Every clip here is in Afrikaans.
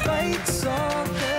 skyksake.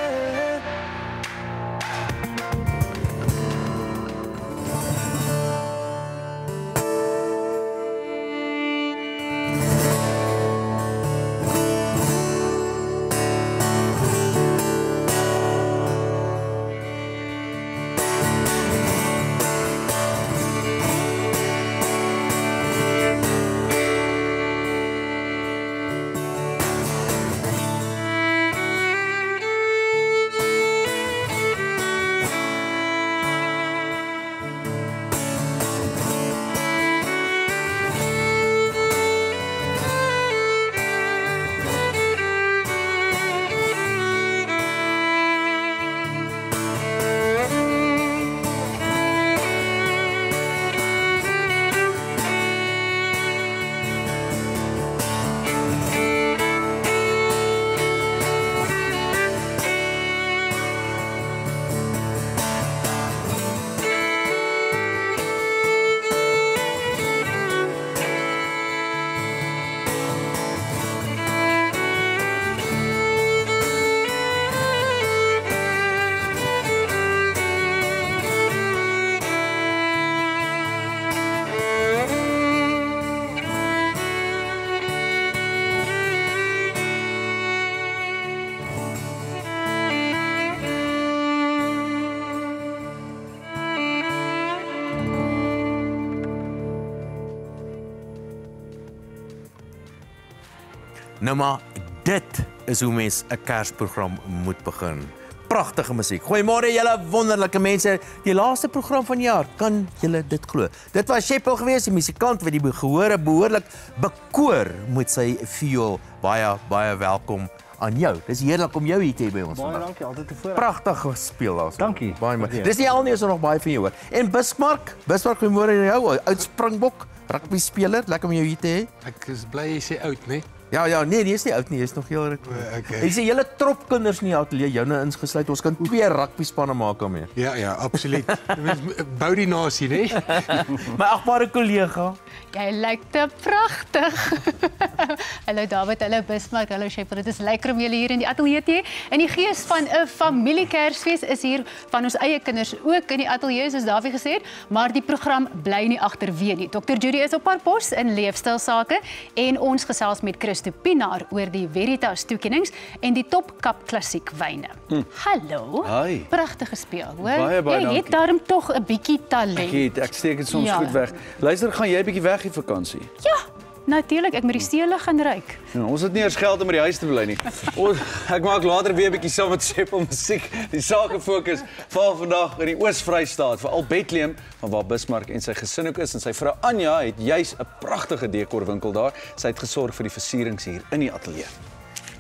Nou maar, dit is hoe mens 'n Kersprogram moet begin. Pragtige musiek. Goeiemôre julle wonderlike mense. Die laaste program van die jaar, kan julle dit glo? Dit was Sheppel geweest, die musikant wat die gehore behoorlik bekoor met sy viool. Baie welkom aan jou. Dis heerlik om jou hier te hê by ons vandag. Baie dankie, altyd tevoren. Pragtig gespeel daar. Dankie. Baie mooi. Dis nie al nie, is er nog baie van jou hoor. En Bismarck, goeiemôre aan jou, oud Springbok, rugby speler, lekker om jou hier te hê. Ek is bly jy sê oud, né? Ja, nee, die is nie oud nie, jy is nog heel ruk. Okay. Jy sê julle trop kinders in die ateljee, joune ingesluit. Ons kan 2 rugby spanne maak daarmee. Ja, absoluut. Bou die nasie, né? My agbare kollega. Jy lyk te pragtig. Hallo David, hallo Bismarck, hallo Sheppel. Dit is lekker om julle hier in die ateljee te hê. In die gees van 'n familiekersfees is hier van ons eie kinders ook in die ateljee, soos Davie gesê het, maar die program bly nie agterweë nie. Dr. Judy is op haar pos in leefstylsake en ons gesels met Christo Pinaar oor die Veritas toekennings en die Top Cup klassiek wyne. Hallo. Hi. Pragtig gespeel, hoor. Baie Jy dankie. het daarom tog 'n bietjie talent. Ek steek dit soms Ja. goed weg. Luister, gaan jy 'n bietjie weg die vakansie? Ja, natuurlik, ek moet die stele gaan ruik. Ja, ons het nie eers geld om by die huis te bly nie. Ek maak later weer 'n bietjie saam met Sheppel musiek. Die sake fokus val vandag in die Oos-Vrystaat, veral Bethlehem, van waar Bismarck en sy gesin ook is. En sy vrou Anja het juis 'n pragtige dekorwinkel daar. Sy het gesorg vir die versierings hier in die ateljee.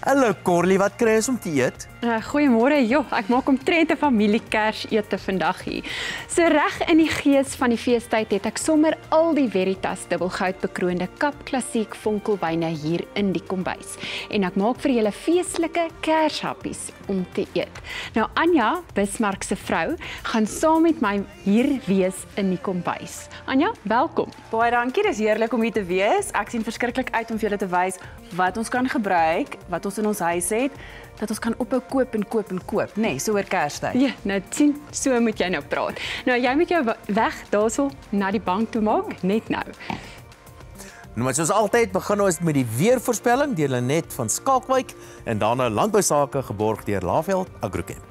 Hallo Corlie, wat kry ons om te eet? Goeiemôre. Jo, ek maak omtrent 'n familiekersete vandag hier. So reg in die gees van die feestyd het ek sommer al die Veritas dubbelgoud bekroonde Kap klassiek vonkelwyne hier in die kombuis. En ek maak vir julle feestelike kershappies om te eet. Nou Anja, Bismarck se vrou, gaan saam met my hier wees in die kombuis. Anja, welkom. Baie dankie, dis heerlik om hier te wees. Ek sien verskriklik uit om vir julle te wys wat ons kan gebruik, wat ons in ons huis het, dat ons kan ophou koop en koop en koop, nê, nee, so oor Kerstyd. Ja, nou sien, so moet jy nou praat. Nou jy moet jou weg daarso na die bank toe maak, net nou. Nou, maar soos altyd begin ons met die weervoorspelling deur Lenet van Skalkwyk en daarna landbousake geborg deur Laveld Agrochem.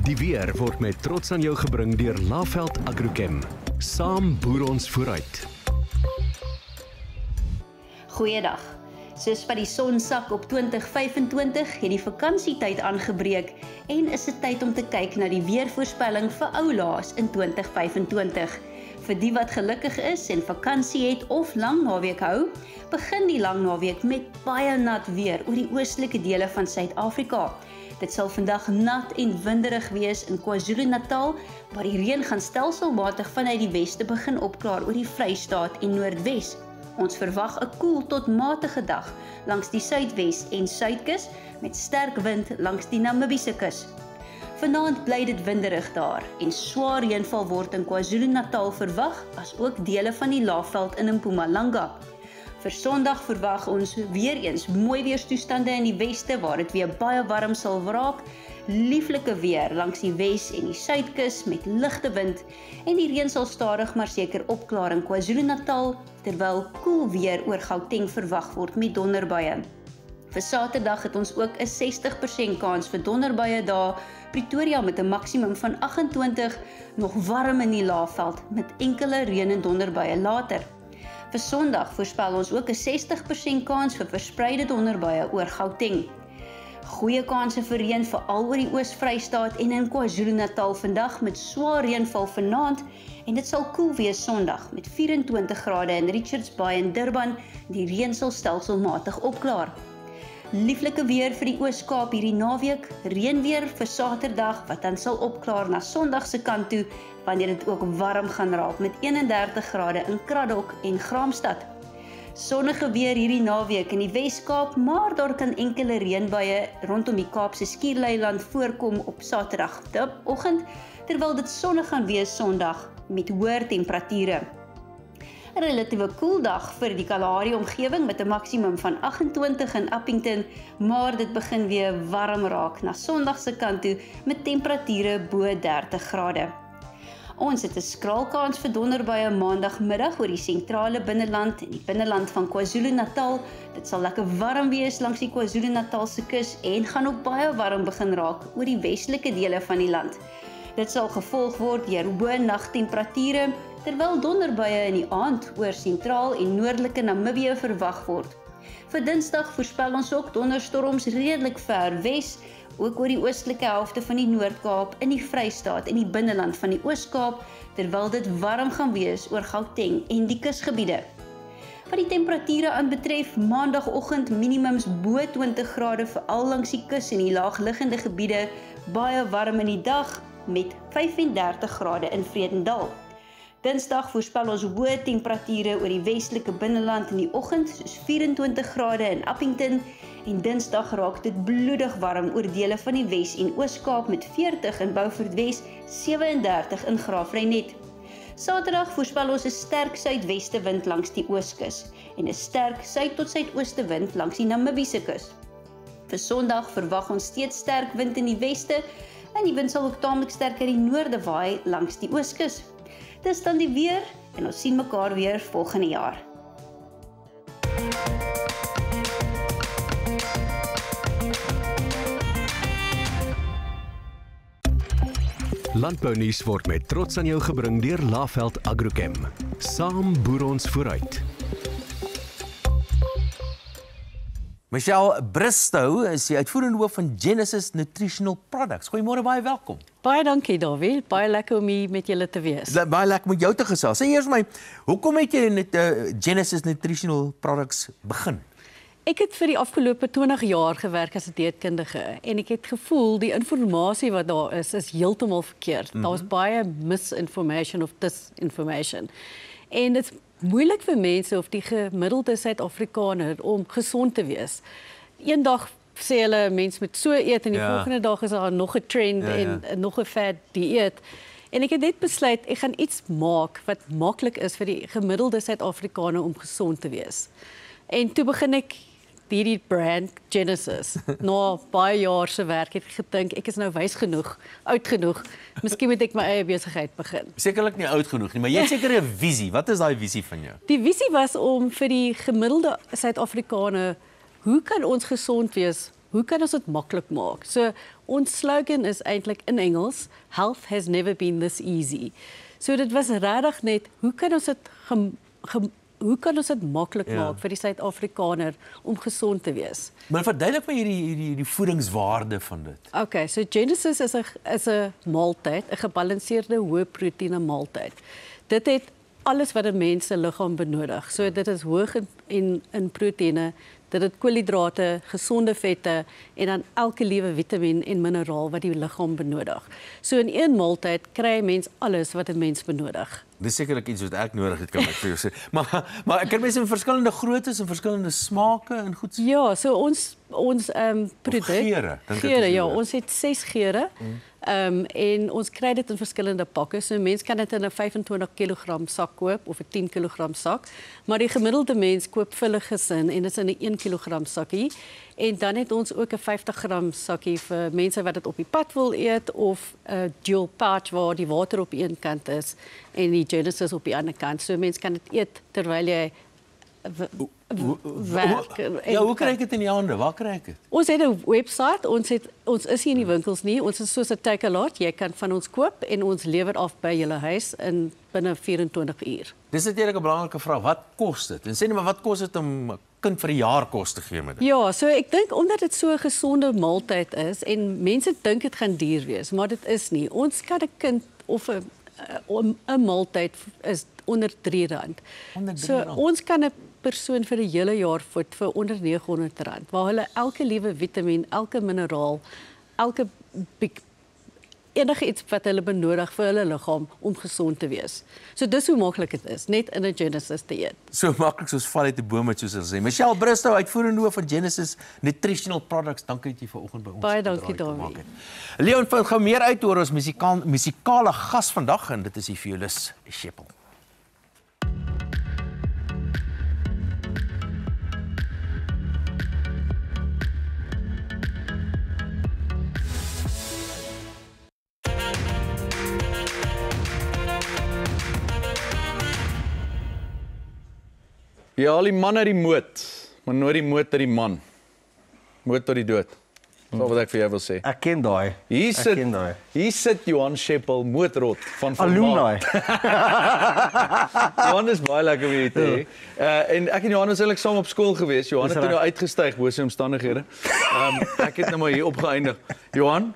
Die weer word met trots aan jou gebring deur Laveld Agrochem. Saam boer ons vooruit. Goeiedag. Soos wat die son sak op 2025 het die vakansietyd aangebreek en is dit tyd om te kyk na die weervoorspelling vir oulaas in 2025. Vir die wat gelukkig is en vakansie het of lang naweek hou, begin die lang naweek met baie nat weer oor die oostelike dele van Suid-Afrika. Dit sal vandag nat en winderig wees in KwaZulu-Natal, waar die reën gaan stelselmatig vanuit die weste begin opklaar oor die Vrystaat en Noordwes. Ons verwag 'n koel tot matige dag langs die Suidwes en Suidkus met sterk wind langs die Namibiese kus. Vanaand bly dit winderig daar en swaar reënval word in KwaZulu-Natal verwag, as ook dele van die Laagveld in Mpumalanga. Vir Sondag verwag ons weer eens mooi weerstoestande in die weste waar dit weer baie warm sal raak. Lieflike weer langs die Wes en die Suidkus met ligte wind en die reën sal stadig maar seker opklaar in KwaZulu-Natal, terwyl koel weer oor Gauteng verwag word met donderbuie. Vir Saterdag het ons ook 'n 60% kans vir donderbuie daar, Pretoria met 'n maksimum van 28, nog warm in die Laagveld met enkele reën en donderbuie later. Vir Sondag voorspel ons ook 'n 60% kans vir verspreide donderbuie oor Gauteng. Goeie kanse vir reën veral oor die Oos-Vrystaat en in KwaZulu-Natal vandag met swaar reënval vanaand en dit sal koel wees Sondag met 24 grade in Richards Bay en Durban. Die reën sal stelselmatig opklaar. Lieflike weer vir die Oos-Kaap hierdie naweek, reënweer vir Saterdag wat dan sal opklaar na Sondag se kant toe wanneer dit ook warm gaan raak met 31 grade in Kraddock en Graamsstad. Sonnige weer hierdie naweek in die Wes-Kaap, maar daar kan enkele reënbuie rondom die Kaapse Skierleiland voorkom op Saterdag oggend, terwyl dit sonnig gaan wees Sondag met hoër temperature. 'n Relatiewe koel dag vir die Kalahari omgewing met 'n maksimum van 28 in Appington, maar dit begin weer warm raak na Sondag se kant toe met temperature bo 30 grade. Ons het 'n skraal kans vir donderbuie maandagmiddag oor die sentrale binneland en die binneland van KwaZulu-Natal. Dit sal lekker warm wees langs die KwaZulu-Natal se kus en gaan ook baie warm begin raak oor die westelike dele van die land. Dit sal gevolg word deur hoë nagtemperature, terwyl donderbuie in die aand oor sentraal en noordelike Namibië verwag word. Vir Dinsdag voorspel ons ook donderstorms redelik ver wes, ook oor die oostelike helfte van die Noord-Kaap, in die Vrystaat en die binneland van die Oos-Kaap, terwyl dit warm gaan wees oor Gauteng en die kusgebiede. Wat die temperature aanbetref, maandagoggend minimums bo 20 grade veral langs die kus en die laagliggende gebiede, baie warm in die dag met 35 grade in Vredendal. Dinsdag voorspel ons hoë temperature oor die westelike binneland in die oggend, soos 24 grade in Appington, en Dinsdag raak dit bloedig warm oor dele van die Wes en Oos-Kaap met 40 in Beaufort Wes, 37 in Graafrenet. Saterdag voorspel ons 'n sterk suidweste wind langs die Ooskus en 'n sterk suid tot suidooste wind langs die Namibiese kus. Vir Sondag verwag ons steeds sterk wind in die weste en die wind sal ook taamlik sterk uit die noorde waai langs die Ooskus. Dis dan die weer en ons sien mekaar weer volgende jaar. Landbounuus word met trots aan jou gebring deur Laveld Agrochem. Saam boer ons vooruit. Michelle Bristow is die uitvoerende hoof van Genesis Nutritional Products. Goeiemôre, baie welkom. Baie dankie, Dawie. Baie lekker om hier met julle te wees. Baie lekker met jou te gesels. Sê eers my, hoekom het jy met Genesis Nutritional Products begin? Ek het vir die afgelope 20 jaar gewerk as 'n dieetkundige en ek het gevoel die inligting wat daar is heeltemal verkeerd. Daar's baie misinformation of disinformation. En dit is moeilik vir mense of die gemiddelde Suid-Afrikaner om gesond te wees. Eendag sê hulle mens moet so eet en die volgende dag is daar nog 'n trend en nog 'n fad dieet. En ek het net besluit ek gaan iets maak wat maklik is vir die gemiddelde Suid-Afrikaner om gesond te wees. En toe begin ek hierdie brand Genesis. Na baie jaar se werk het ek gedink ek is nou wys genoeg, oud genoeg. Miskien moet ek my eie besigheid begin. Sekerlik nie oud genoeg nie, maar jy het seker 'n visie. Wat is daai visie van jou? Die visie was om vir die gemiddelde Suid-Afrikaner, hoe kan ons gesond wees? Hoe kan ons dit maklik maak? So ons slogan is eintlik in Engels, health has never been this easy. So dit was regtig net, hoe kan ons dit maklik maak vir die Suid-Afrikaner om gesond te wees? Maar verduidelik my hierdie voedingswaarde van dit. Okay, so Genesis is 'n maaltyd, 'n gebalanseerde hoë proteïene maaltyd. Dit het alles wat 'n mens se liggaam benodig. So dit is hoog in proteïene, dit het koolhidrate, gesonde vette en dan elke liewe vitamien en mineraal wat die liggaam benodig. So in een maaltyd kry 'n mens alles wat 'n mens benodig. Dis sekerlik iets wat ek nodig het, kan ek vir jou sê. Maar ek het mense in verskillende groottes en verskillende smake en goed. Ja, so ons ons produk. geure, dink ek is Geure, die ja, woord. ons het 6 geure. En ons kry dit in verskillende pakke. So 'n mens kan dit in 'n 25 kg sak koop of 'n 10 kg sak, maar die gemiddelde mens koop vir hulle gesin en dit is in 'n 1 kg sakkie. En dan het ons ook 'n 50 gram sakkie vir mense wat dit op die pad wil eet of 'n dual pouch waar die water op een kant is en die Genesis op die ander kant. So mens kan dit eet terwyl jy werk. Ja, hoe kry ek dit in die hande? Waar kry ek dit? Ons het 'n webwerf, ons is nie in die winkels nie. Ons is soos 'n take-a-lot. Jy kan van ons koop en ons lewer af by julle huis in binne 24 uur. Dis natuurlik 'n belangrike vraag. Wat kos dit? En sê net maar wat kos dit om 'n kind vir 'n jaar kos te gee met dit? Ja, so ek dink omdat dit so 'n gesonde maaltyd is en mense dink dit gaan duur wees, maar dit is nie. Ons kan 'n kind of 'n maaltyd is onder R3. Onder So R3. ons kan 'n persoon vir 'n hele jaar voed vir onder R900 waar hulle elke liewe vitamien, elke mineraal, enige iets wat hulle benodig vir hulle liggaam om gesond te wees. So dis hoe maklik dit is, net in 'n Genesis te eet. So maklik soos val uit 'n boom met soos hulle sê. Michelle Bristow, uitvoerende hoof van Genesis Nutritional Products. Dankie dat jy vanoggend by ons Baie dankie, gedraai Dawie. gemaak het. Leon vind gou meer uit oor ons musikale gas vandag en dit is die violis Sheppel. Ja, al die man uit die moot, maar nooit die moot uit die man. Moot tot die dood. Dis wat ek vir jou wil sê. Ek ken daai. Hier sit Johan Sheppel, mootrot van Alumni. Johan is baie lekker om hier te hê. En ek en Johan was eintlik saam op skool gewees. Johan het toe nou uitgestyg bo sy omstandighede. Ek het nou maar hier opgeëindig. Johan,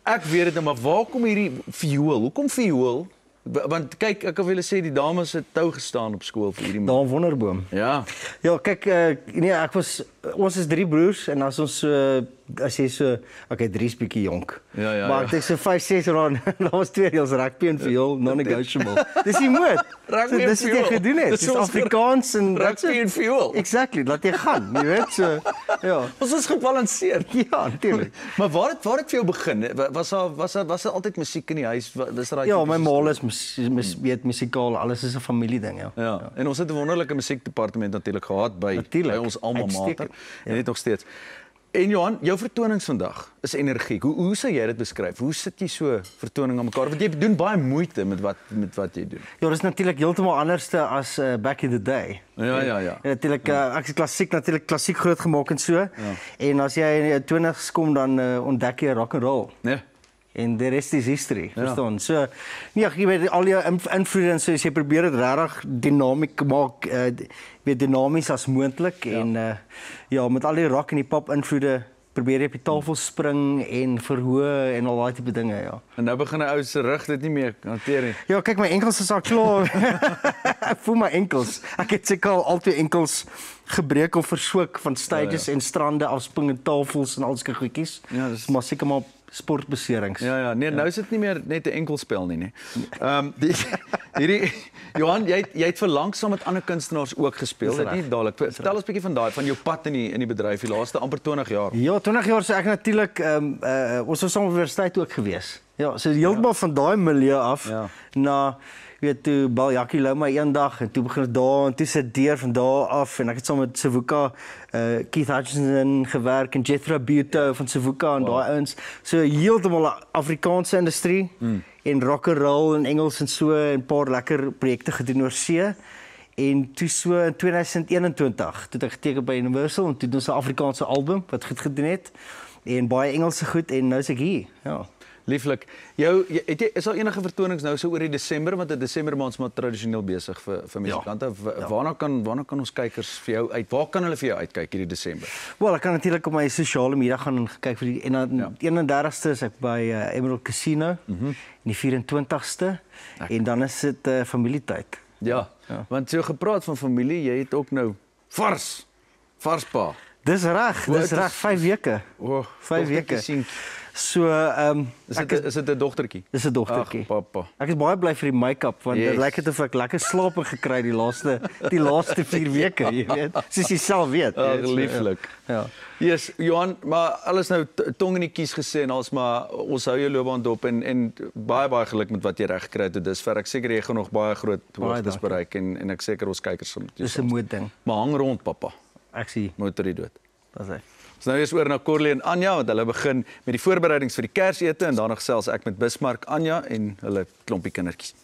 ek weet dit nou, maar waar kom hierdie viool? Hoekom viool? Want kyk, ek wil sê die dames het tou gestaan op skool vir hierdie Daar in Wonderboom. Ja. Ja, kyk, nee, ons is 3 broers en as ons as jy so, okay, 3 is bietjie jonk. Ja, maar ek dink so 5, 6 rond, daar was 2 reels rugby en viool, non-negotiable. Dis die moed. Rugby en Dis wat jy viool. gedoen het. Dis Dis ons Afrikaans en rugby en viool. Exactly, laat jy gaan, jy weet so. Ja. Ons is gebalanseerd. Ja, natuurlik. Maar waar het vir jou begin? Was daar altyd musiek in die huis? Was daar Ja, my ma is weet musikaal, alles is 'n familieding, ja. Ja, en ons het 'n wonderlike musiekdepartement natuurlik gehad by ons alma mater. En dit nog steeds. En Johan, jou vertonings vandag is energiek. Hoe sou jy dit beskryf? Hoe sit jy so vertoning aan mekaar? Want jy doen baie moeite met wat jy doen. Ja, dis natuurlik heeltemal anderste as back in the day. Ja. Natuurlik ek het klassiek groot gemaak en so. Ja. En as jy in jou 20's kom dan ontdek jy rock and roll. Ja. En die rest is history, verstaan? So, nee, jy weet al jou invloede en so, jy probeer dit regtig dinamiek maak, weet dinamies as moontlik en ja, met al die rock en die pop invloede probeer jy op die tafel spring en verhoog en al daai tipe dinge, ja. En nou begin 'n ou se rug dit nie meer hanteer nie. Ja, kyk my enkels is al klaar. Ek voel my enkels. Ek het seker al 2 enkels gebreek of verswik van stages en strande afspring en tafels en al sulke goedjies. Ja, dis maar seker maar sportbeserings. Ja, nee, nou is dit nie meer net 'n enkelspel nie, hierdie Johan, jy het vir lank saam met ander kunstenaars ook gespeel. Dit nie dadelik. Vertel ons 'n bietjie van daai van jou pad in die bedryf, die laaste amper 20 jaar. Ja, 20 jaar so ek natuurlik ons was saam op universiteit ook gewees. Ja, so heeltemal van daai milieu af na weet toe Baljakkie lou my eendag en toe begin ek daar en toe sit deur van daar af en ek het saam met Savuka Keith Hutchinson gewerk en Jethro Butto van Savuka en daai ouens. So heeltemal 'n Afrikaanse industrie en rock and roll en Engels en so en 'n paar lekker projekte gedoen oor see. En toe so in 2021 toe ek geteken by Universal en toe doen ons 'n Afrikaanse album wat goed gedoen het en baie Engelse goed en nou is ek hier. Ja. Lieflik. Is daar enige vertonings nou so oor die Desember want 'n Desember maand is maar tradisioneel besig vir musikante. Waarna kan ons kykers vir jou uit? Waar kan hulle vir jou uitkyk hierdie Desember? Wel, ek kan natuurlik op my sosiale media gaan kyk vir die 31ste is ek by Emerald Casino en die 24ste en dan is dit familietyd. Ja, want jy gepraat van familie, jy het ook nou vars pa. Dis reg, 5 weke. 5 weke. So is dit 'n dogtertjie? Dis 'n dogtertjie. Ag, pappa. Ek is baie bly vir die make-up want dit lyk asof ek lekker slaap gekry die laaste 4 weke, jy weet. Soos jy self weet. Ag, lieflik. Ja. Yes, Johan, maar alles nou tong in die kies gesê en maar ons hou jou loopbaan dop en baie geluk met wat jy reg gekry het tot dusver. Ek seker jy gaan nog baie groot hoogtes bereik en ek seker ons kykers sal met jou. Dis 'n mooi ding. Maar hang rond, pappa. Ek sien. Motor die dood. Dis hy. Ons nou eers oor na Corlie en Anja want hulle begin met die voorbereidings vir die Kersete en daarna gesels ek met Bismarck, Anja en hulle klompie kindertjies.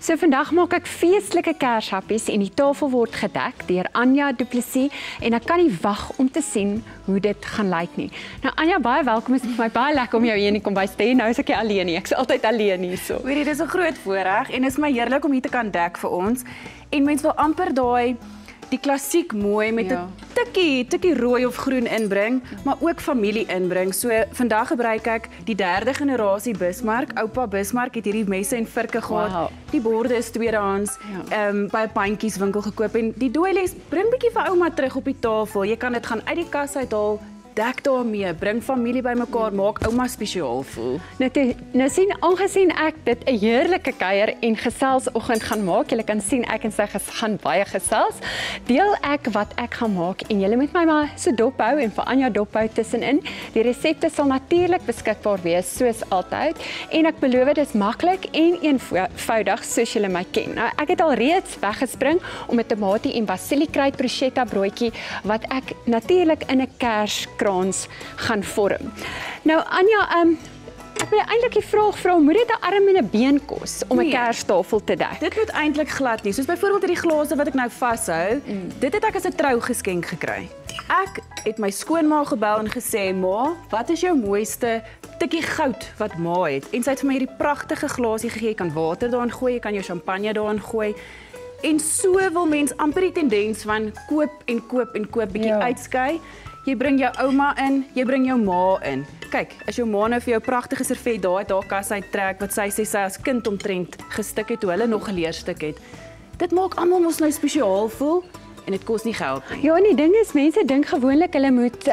So vandag maak ek feestelike kershappies en die tafel word gedek deur Anja Du Plessis en ek kan nie wag om te sien hoe dit gaan lyk nie. Nou Anja, baie welkom. Dit is vir my baie lekker om jou hier in die kombuis te hê. Nou is ek alleen nie. Ek's altyd alleen hierso. Hoorie, dis 'n groot voorreg en is my heerlik om hier te kan dek vir ons. En mens wil amper daai die klassiek mooi met 'n tikkie rooi of groen inbring, maar ook familie inbring. So vandag gebruik ek die 3de generasie Bismarck. Oupa Bismarck het hierdie messe en virke gehad. Wow. Die borde is tweedehands by 'n pandjieswinkel gekoop en die dooiles bring bietjie vir ouma terug op die tafel. Jy kan dit gaan uit die kas uithaal. Dek daarmee, bring familie bymekaar, maak ouma spesiaal voel. Nou sien, aangesien ek dit 'n heerlike kuier en geselsoggend gaan maak, julle kan sien ek en sy gaan baie gesels, deel ek wat ek gaan maak en julle moet my maar so dop hou en vir Anja dop hou tussenin. Die resepte sal natuurlik beskikbaar wees soos altyd en ek beloof dit is maklik en eenvoudig soos julle my ken. Nou ek het al reeds weggespring om 'n tamatie en basiliekruid bruschetta broodjie wat ek natuurlik in 'n kerskrans gaan vorm. Nou Anja, ek wil eintlik die vraag vra, moet dit 'n arm en 'n been kos om 'n kerstafel te dek? Dit moet eintlik glad nie. Soos byvoorbeeld hierdie glase wat ek nou vashou, dit het ek as 'n trougeskenk gekry. Ek het my skoonma gebel en gesê, "Ma, wat is jou mooiste tikkie goud wat ma het?" En sy het vir my hierdie pragtige glasie gegee. Jy kan water daarin gooi, jy kan jou champagne daarin gooi. En so wil mens amper die tendens van koop en koop en koop bietjie uitskei. Jy bring jou ouma in, jy bring jou ma in. Kyk, as jou ma nou vir jou pragtige servet daar uit haar kas uittrek wat sy sê sy as kind omtrent gestik het toe hulle nog geleerstuk het. Dit maak almal mos nou spesiaal voel en dit kos nie geld nie. Ja, en die ding is mense dink gewoonlik hulle moet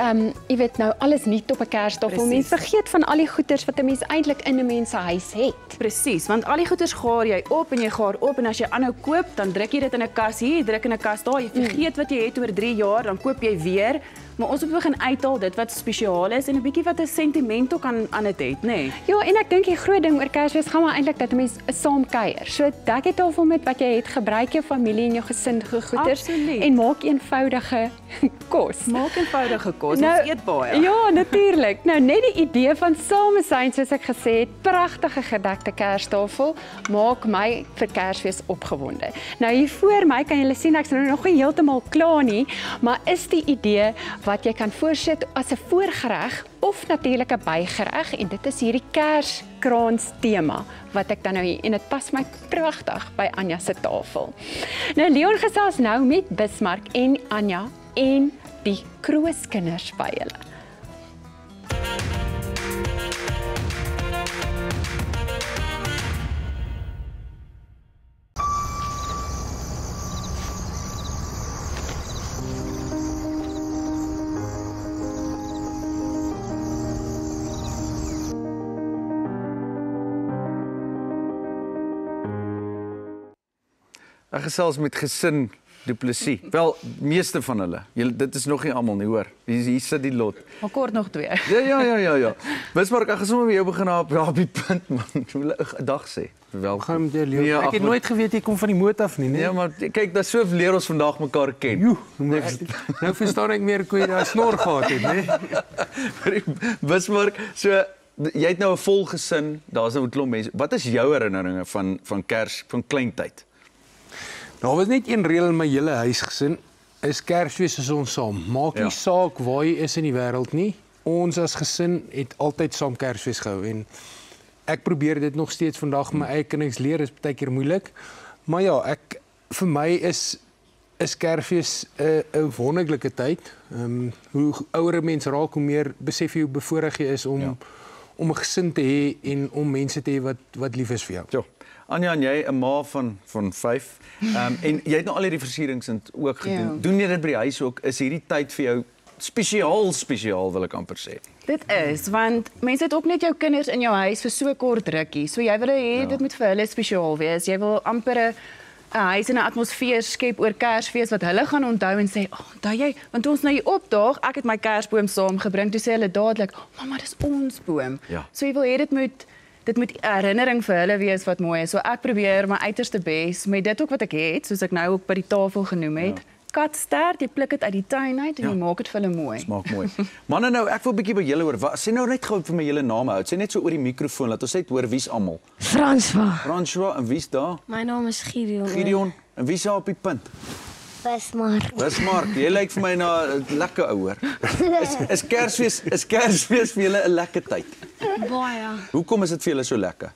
jy weet nou alles nuut op 'n kerstafel. Mense vergeet van al die goeders wat 'n mens eintlik in 'n mens se huis het. Presies, want al die goeders gaar jy op en jy gaar op en as jy aanhou koop, dan druk jy dit in 'n kas hier, jy druk in 'n kas daar, jy vergeet wat jy het oor 3 jaar, dan koop jy weer. Maar ons moet begin uithaal dit wat spesiaal is en 'n bietjie wat 'n sentiment ook aan dit het, nê? Nee. Ja, en ek dink die groot ding oor Kersfees gaan maar eintlik dat 'n mens saam kuier. So dek die tafel met wat jy het, gebruik jou familie en jou gesin goeders en maak eenvoudige kos. Maak eenvoudige kos, nou, ons eet baie. Ja, natuurlik. Nou net die idee van samesyn soos ek gesê het, pragtige gedekte kerstafel maak my vir Kersfees opgewonde. Nou hier voor my kan julle sien ek's nou nog nie heeltemal klaar nie, maar is die idee wat jy kan voorsit as 'n voorgereg of natuurlik 'n bygereg en dit is hierdie kerskrans tema wat ek dan nou hier en dit pas my pragtig by Anja se tafel. Nou Leon gesels nou met Bismarck en Anja en die krooskinders by hulle. Ek gesels met gesin Du Plessis. Wel, meeste van hulle. Dit is nog nie almal nie, hoor. Hier sit die lot. Maar kort nog 2. Ja. Bismarck, ek gesê met jou begin op die punt man. Hoe 'n dag sê. Welkom met jou Leon. Ek het nooit geweet jy kom van die motor af nie, nee. Ja, maar kyk, dat so leer ons vandag mekaar ken. Nou verstaan ek meer hoe jy daai snor gehad het, nee. Bismarck, so jy het nou 'n vol gesin, daar's nou 'n klomp mense. Wat is jou herinneringe van Kers, van kleintyd? Daar was net een reël in my hele huisgesin, is Kersfees is ons saam. Maak nie saak waar jy is in die wêreld nie. Ons as gesin het altyd saam Kersfees gehou en ek probeer dit nog steeds vandag my eie kinders leer, is baie keer moeilik. Maar ja, vir my is Kersfees 'n wonderlike tyd. Hoe ouer mense raak, hoe meer besef jy hoe bevoorreg jy is om 'n gesin te hê en om mense te hê wat lief is vir jou. Ja. Anja en jy 'n ma van 5. En jy het nou al hierdie versierings ook gedoen. Doen jy dit by die huis ook? Is hierdie tyd vir jou spesiaal wil ek amper sê? Dit is, want mense het ook net jou kinders in jou huis vir so kort rukkie. So jy wil hê dit moet vir hulle spesiaal wees. Jy wil amper 'n huis en 'n atmosfeer skep oor Kersfees wat hulle gaan onthou en sê, onthou jy, want toe ons nou hier opdaag, ek het my Kersboom saamgebring, toe sê hulle dadelik, mamma, dis ons boom. Ja. So jy wil hê dit moet 'n herinnering vir hulle wees wat mooi is. So ek probeer my uiterste bes met dit ook wat ek het, soos ek nou ook by die tafel genoem het. Katstert, jy pluk dit uit die tuin uit en jy maak dit vir hulle mooi. Smaak mooi. Manne nou, ek wil 'n bietjie by julle hoor. Sê nou net gou vir my julle name uit. Sê net so oor die mikrofoon, laat ons net hoor wie's almal. François en wie's daar? My naam is Gideon. Gideon en wie's daar op die punt? Bismarck, jy lyk vir my na 'n lekker ouer. Is Kersfees vir julle 'n lekker tyd? Baie. Hoekom is dit vir julle so lekker?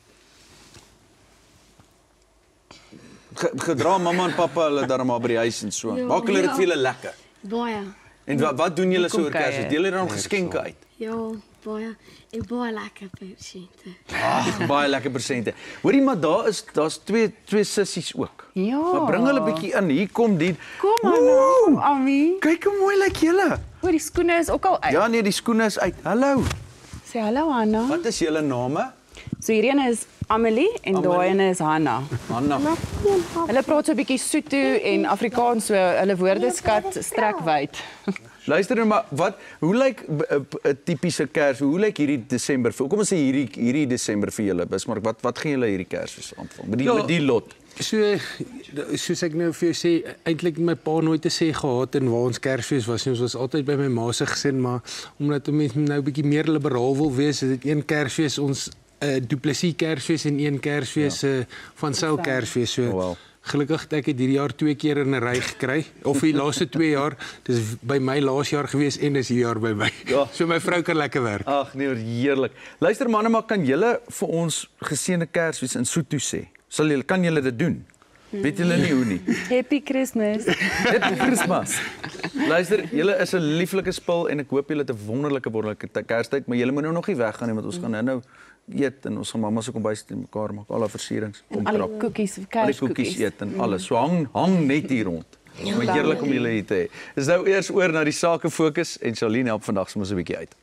Gedra mamma en pappa hulle daar maar by die huis en so. Maak hulle dit vir julle lekker? Baie. En wat doen julle so oor Kersfees? Deel julle dan geskenke uit? Ja, baie. En baie lekker persente. Baie lekker persente. Hoorie, maar daar's twee sissies ook. Ja. Maar bring hulle bietjie in. Hier kom die. Kom aan, Ami. Kyk hoe mooi lyk julle. O, die skoene is ook al uit. Ja nee, die skoene is uit. Hallo. Sê hallo Hanna. Wat is julle name? So hierdie een is Amelie en daai een is Hanna. Hanna. Hulle praat so 'n bietjie Sotho en Afrikaans, so hulle woordeskat strek wyd. Luister nou maar, hoe lyk 'n tipiese Kers? Hoe lyk hierdie Desember? Kom ons sê hierdie Desember vir julle, Bismarck. Wat gaan julle hierdie Kersfees aanvang? Met die lot. Soos ek nou vir jou sê, eintlik my pa nooit te sê gehad en waar ons Kersfees was nie. Ons was altyd by my ma se gesin, maar omdat mense nou 'n bietjie meer liberaal wil wees, is dit een Kersfees ons Du Plessis Kersfees en een Kersfees van Sail Kersfees. So gelukkig het ek dit hierdie jaar 2 keer in 'n ry gekry, of die laaste 2 jaar. Dis by my laas jaar gewees en is hierdie jaar by my. Ja. So my vrou kan lekker werk. Ag nee, heerlik. Luister manne, maar kan julle vir ons geseënde Kersfees in Sotho sê? Kan julle dit doen? Weet julle nie hoe nie. Happy Christmas. Happy Christmas. Luister, julle is 'n lieflike spul en ek hoop julle het 'n wonderlike Kerstyd, maar julle moet nou nog nie weggaan nie want ons gaan nou eet en ons gaan mamma se kombuis te mekaar maak, al die versierings kom trap. Al die koekies eet en alles. So hang net hier rond. Maar heerlik om julle hier te hê. Dis nou eers oor na die sake fokus en Charlene help vandag soms 'n bietjie uit.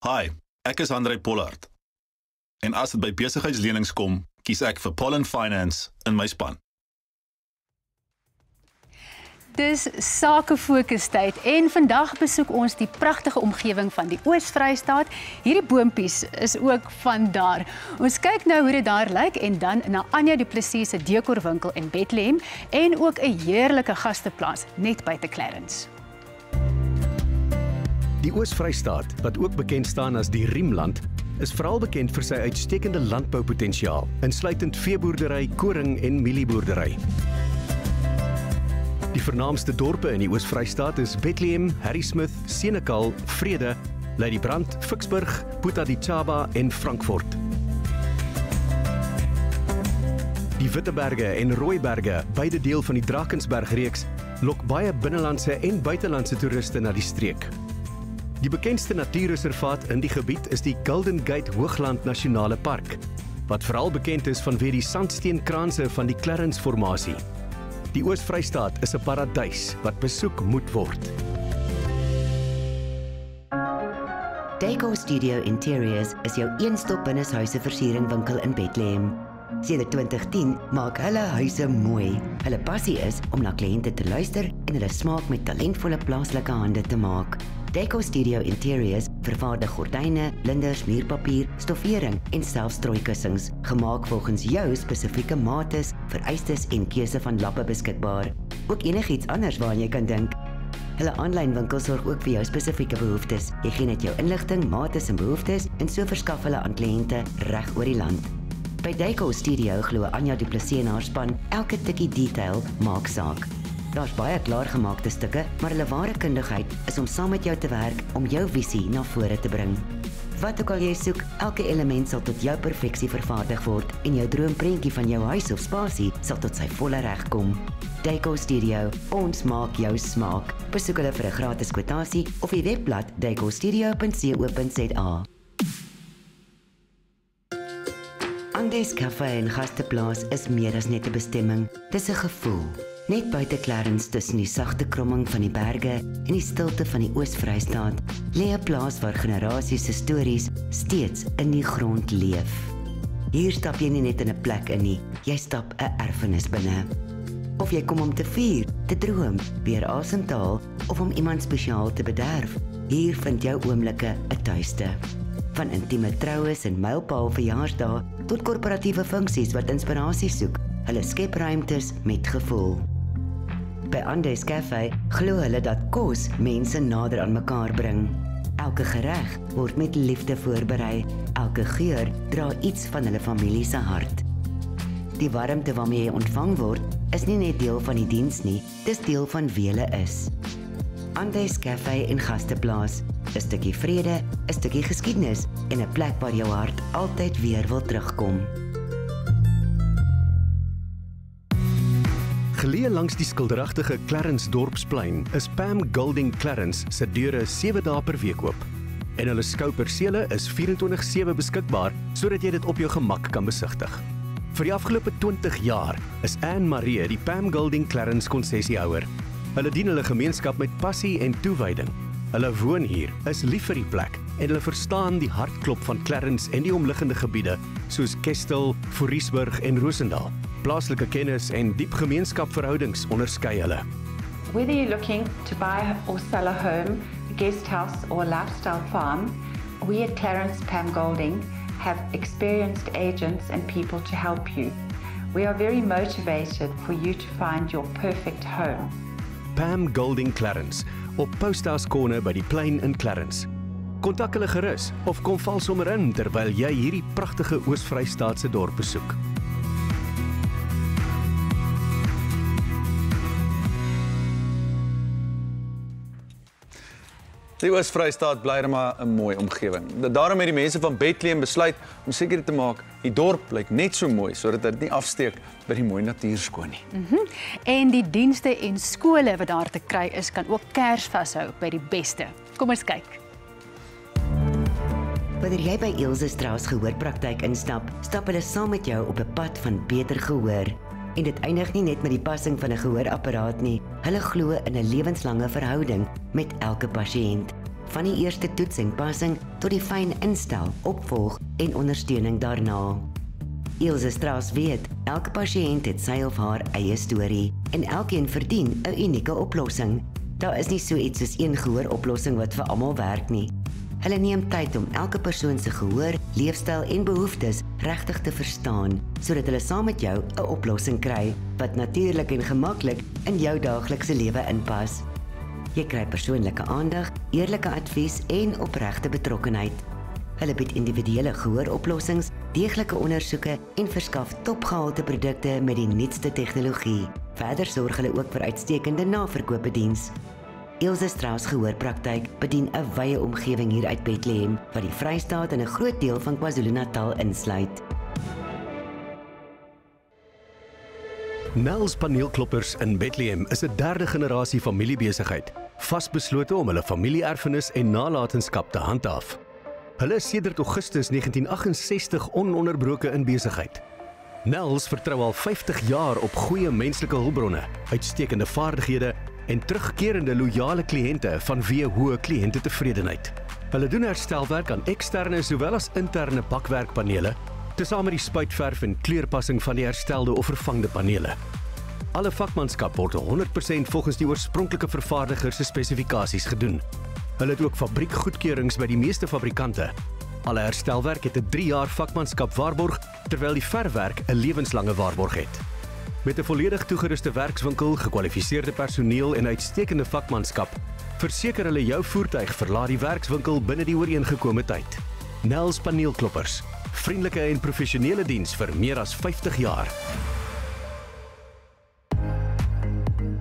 Hi, ek is Andrei Pollard. En as dit by besigheidslenings kom, kies ek vir Pollen Finance in my span. Dis sakefokus-tyd en vandag besoek ons die pragtige omgewing van die Oos-Vrystaat. Hierdie boontjies is ook van daar. Ons kyk nou hoe dit daar lyk en dan na Anja Du Plessis se dekorwinkel in Bethlehem en ook 'n heerlike gasteplaas net buite Clarence. Die Oos-Vrystaat, wat ook bekend staan as die Riemland, is veral bekend vir sy uitstekende landboupotensiaal, insluitend veeboerdery, koring en mielieboerdery. Die vernaamste dorpe in die Oos-Vrystaat is Bethlehem, Harrismith, Senekal, Vrede, Ladybrand, Ficksburg, Boeta Ditjaba en Frankfurt. Die Witteberge en Rooiberge, beide deel van die Drakensbergreeks, lok baie binnelandse en buitelandse toeriste na die streek. Die bekendste natuurreservaat in die gebied is die Golden Gate Hoogland Nasionale Park, wat veral bekend is vanweë die sandsteenkraanse van die Clarence-formasie. Die Oos-Vrystaat is 'n paradys wat besoek moet word. Deco Studio Interiors is jou een-stop binneshuiseversieringwinkel in Bethlehem. Sedert 2010 maak hulle huise mooi. Hulle passie is om na kliënte te luister en hulle smaak met talentvolle plaaslike hande te maak. Deco Studio Interiors vervaardig gordyne, linders, muurpapier, stoffering en selfs strooikussings, gemaak volgens jou spesifieke mates, vereistes en keuse van lappe beskikbaar. Ook enigiets anders waaraan jy kan dink. Hulle aanlyn winkel sorg ook vir jou spesifieke behoeftes. Jy gee net jou inligting, mates en behoeftes en so verskaf hulle aan kliënte reg oor die land. By Deco Studio glo Anja Du Plessis en haar span elke tikkie detail maak saak. Daar's baie klaargemaakte stukke, maar hulle ware kundigheid is om saam met jou te werk om jou visie na vore te bring. Wat ook al jy soek, elke element sal tot jou perfeksie vervaardig word en jou droomprentjie van jou huis of spasie sal tot sy volle reg kom. Deco Studio, ons maak jou smaak. Besoek hulle vir 'n gratis kwotasie of die webblad decostudio.co.za. Andes Cafe en Gasteplaas is meer as net 'n bestemming, dis 'n gevoel. Net buite Clarence tussen die sagte kromming van die berge en die stilte van die Oos-Vrystaat, lê 'n plaas waar generasies se stories steeds in die grond leef. Hier stap jy nie net in 'n plek in nie, jy stap 'n erfenis binne. Of jy kom om te vier, te droom, weer asem te haal of om iemand spesiaal te bederf, hier vind jou oomblikke 'n tuiste. Van intieme troues en mylpaal verjaarsdae tot korporatiewe funksies wat inspirasie soek, hulle skep ruimtes met gevoel. By Andes Cafe glo hulle dat kos mense nader aan mekaar bring. Elke gereg word met liefde voorberei, elke geur dra iets van hulle familie se hart. Die warmte waarmee jy ontvang word, is nie net deel van die diens nie, dis deel van wie hulle is. Andes Cafe en Gasteplaas, 'n stukkie vrede, 'n stukkie geskiedenis en 'n plek waar jou hart altyd weer wil terugkom. Geleë langs die skilderagtige Clarence Dorpsplein is Pam Golding Clarence se deure 7 dae per week oop. En hulle skoupersele is 24/7 beskikbaar sodat jy dit op jou gemak kan besigtig. Vir die afgelope 20 jaar is Anne Marie die Pam Golding Clarence konsessiehouer. Hulle dien hulle gemeenskap met passie en toewyding. Hulle woon hier, is lief vir die plek en hulle verstaan die hartklop van Clarence en die omliggende gebiede soos Kestel, Foriesburg en Roosendaal. Plaaslike kennis en diep gemeenskapverhoudings onderskei hulle. Whether you're looking to buy or sell a home, a guest house or a lifestyle farm, we at Clarence Pam Golding have experienced agents and people to help you. We are very motivated for you to find your perfect home. Pam Golding Clarence op Posthouse Corner by die plein in Clarence. Kontak hulle gerus of kom val sommer in terwyl jy hierdie pragtige Oos-Vrystaatse dorp besoek. Die Oos-Vrystaat bly maar 'n mooi omgewing. Daarom het die mense van Bethlehem besluit om seker te maak die dorp lyk net so mooi sodat dit nie afsteek by die mooi natuurskoon nie. En die dienste en skole wat daar te kry is, kan ook Kersfees hou by die beste. Kom ons kyk. Wanneer jy by Ilse Strauss gehoorpraktyk instap, stap hulle saam met jou op 'n pad van beter gehoor. En dit eindig nie net met die passing van 'n gehoorapparaat nie. Hulle glo in 'n lewenslange verhouding met elke pasiënt. Van die eerste toets en passing tot die fyn instel, opvolg en ondersteuning daarna. Ilse Strauss weet, elke pasiënt het sy of haar eie storie en elkeen verdien 'n unieke oplossing. Daar is nie so iets soos een gehooroplossing wat vir almal werk nie. Hulle neem tyd om elke persoon se gehoor, leefstyl en behoeftes regtig te verstaan, sodat hulle saam met jou 'n oplossing kry wat natuurlik en gemaklik in jou daaglikse lewe inpas. Jy kry persoonlike aandag, eerlike advies en opregte betrokkenheid. Hulle bied individuele gehooroplossings, deeglike ondersoeke en verskaf topgehalte produkte met die nuutste tegnologie. Verder sorg hulle ook vir uitstekende naverkoopediens. Ilse Strauss gehoorpraktyk bedien 'n wye omgewing hier uit Bethlehem, wat die Vrystaat en 'n groot deel van KwaZulu-Natal insluit. Nels Paneelkloppers in Bethlehem is 'n derde generasie familiebesigheid, vasbeslote om hulle familieerfenis en nalatenskap te handhaaf. Hulle is sedert Augustus 1968 ononderbroke in besigheid. Nels vertrou al 50 jaar op goeie menslike hulpbronne, uitstekende vaardighede en terugkerende loyale kliënte vanweë hoë kliëntetevredenheid. Hulle doen herstelwerk aan eksterne sowel as interne bakwerkpanele, tesame die spuitverf en kleurpassing van die herstelde of vervangde panele. Alle vakmanskap word 100% volgens die oorspronklike vervaardiger se spesifikasies gedoen. Hulle het ook fabriekgoedkeurings by die meeste fabrikante. Alle herstelwerk het 'n 3 jaar vakmanskap waarborg, terwyl die verfwerk 'n lewenslange waarborg het. Met 'n volledig toegeruste werkswinkel, gekwalifiseerde personeel en uitstekende vakmanskap, verseker hulle jou voertuig verlaat die werkswinkel binne die ooreengekome tyd. Nels Paneelkloppers, vriendelike en professionele diens vir meer as 50 jaar.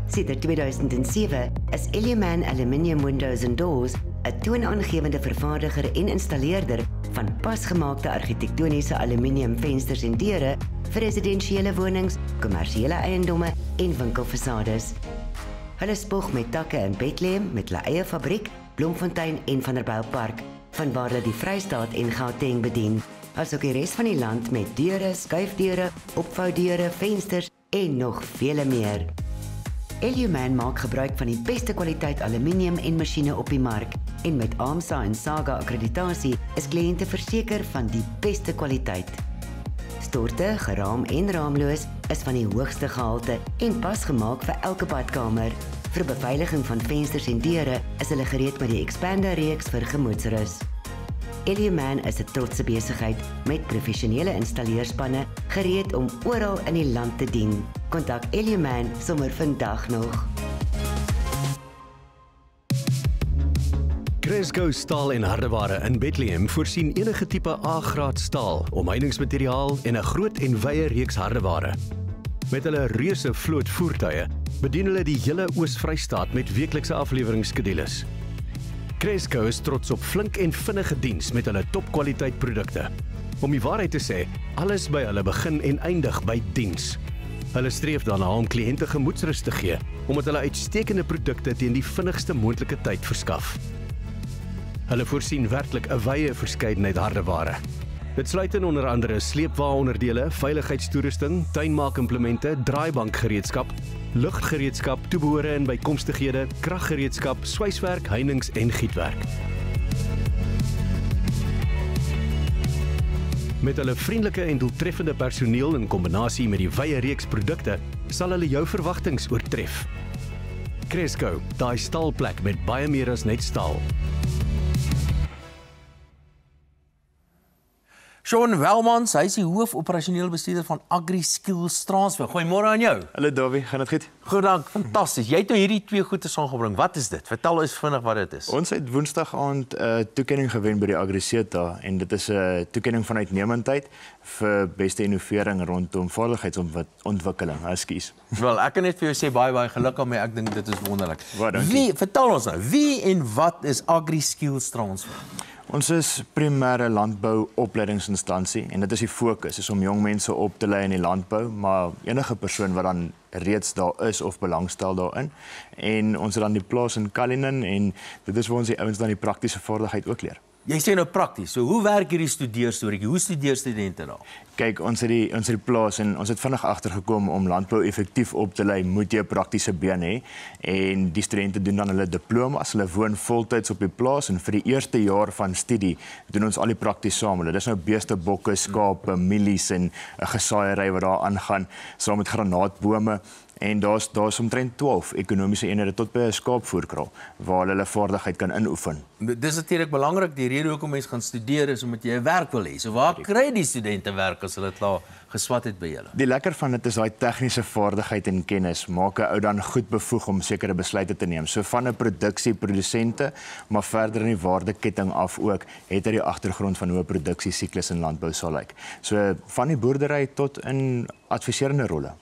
Sedert 2007 is Eliaman Aluminium Windows and Doors 'n toonaangewende vervaardiger en installeerder van pasgemaakte argitektoniese aluminium vensters en deure vir residensiële wonings, kommersiële eiendomme en winkelfasades. Hulle spog met takke in Bethlehem met hulle eie fabriek, Bloemfontein en Vanderbijlpark, vanwaar hulle die Vrystaat en Gauteng bedien, asook die res van die land met deure, skuifdeure, opvoudeure, vensters en nog vele meer. Eluman maak gebruik van die beste kwaliteit aluminium en masjiene op die mark en met AMSA en SAGA akkreditasie is kliënte verseker van die beste kwaliteit. Storte, geraam en raamloos is van die hoogste gehalte en pas gemaak vir elke badkamer. Vir beveiliging van vensters en deure is hulle gereed met die Expander reeks vir gemoedsrus. Eluman is 'n trotse besigheid met professionele installeerspanne gereed om oral in die land te dien. Kontak Eluman sommer vandag nog. Cresco Staal en Hardeware in Bethlehem voorsien enige tipe A-graad staal, omheiningsmateriaal en 'n groot en wye reeks hardeware. Met hulle reuse vloot voertuie bedien hulle die hele Oos-Vrystaat met weeklikse afleweringsskedules. Cresco is trots op flink en vinnige diens met hulle topkwaliteit produkte. Om die waarheid te sê, alles by hulle begin en eindig by diens. Hulle streef daarna om kliënte gemoedsrus te gee, omdat hulle uitstekende produkte teen die vinnigste moontlike tyd verskaf. Hulle voorsien werklik 'n wye verskeidenheid hardeware. Dit sluit in onder andere sleepwaonderdele, veiligheidstoerusting, tuinmaakimplemente, draaibankgereedskap, luggereedskap, toebehore en bykomstighede, kraggereedskap, swyswerk, heininge en gietwerk. Met hulle vriendelike en doeltreffende personeel in kombinasie met die wye reeks produkte, sal hulle jou verwagtinge oortref. Cresco, daai staalplek met baie meer as net staal. Sean Welmans, hy is die hoofoperasionele bestuurder van AgriSkills Transfer. Goeiemôre aan jou. Hallo Davie, gaan dit goed? Goed dank, fantasties. Jy het nou hierdie twee goeie saamgebring. Wat is dit? Vertel ons vinnig wat dit is. Ons het Woensdag aand 'n toekenning gewen by die AgriSeta en dit is 'n toekenning van uitnemendheid vir beste innovering rondom vaardigheidsontwikkeling. Ekskuus. Wel, ek kan net vir jou sê baie geluk daarmee. Ek dink dit is wonderlik. Wie, vertel ons nou, wie en wat is AgriSkills Transfer? Ons is primêre landbouopleidingsinstansie en dit is die fokus, is om jong mense op te lei in die landbou, maar enige persoon wat dan reeds daar is of belangstel daarin. En ons het dan die plaas in Cullinan en dit is waar ons die ouens dan die praktiese vaardigheid ook leer. Jy sê nou prakties. So hoe werk hierdie studeerstorie? Hoe studeer studente daar? Kyk, ons het die plaas en ons het vinnig agtergekom om landbou effektief op te lei, moet jy 'n praktiese been hê. En die studente doen dan hulle diplomas, hulle woon voltyds op die plaas en vir die eerste jaar van studie doen ons al die prakties saam. Dis nou beeste, bokke, skape, mielies en 'n gesaaiery wat daar aangaan, saam met granaatbome. En daar's omtrent 12 ekonomiese eenhede tot by 'n skaapvoerkraal waar hulle vaardigheid kan inoefen. Dis natuurlik belangrik. Die rede hoekom mense gaan studeer is omdat jy 'n werk wil hê. So waar kry die studente werk as hulle klaar geswat het by julle? Die lekker van dit is daai tegniese vaardigheid en kennis maak 'n ou dan goed bevoeg om sekere besluite te neem. So van 'n produksente, maar verder in die waardeketting af ook, het hy die agtergrond van hoe 'n produksiesiklus in landbou sal lyk. So van die boerdery tot in adviserende rolle.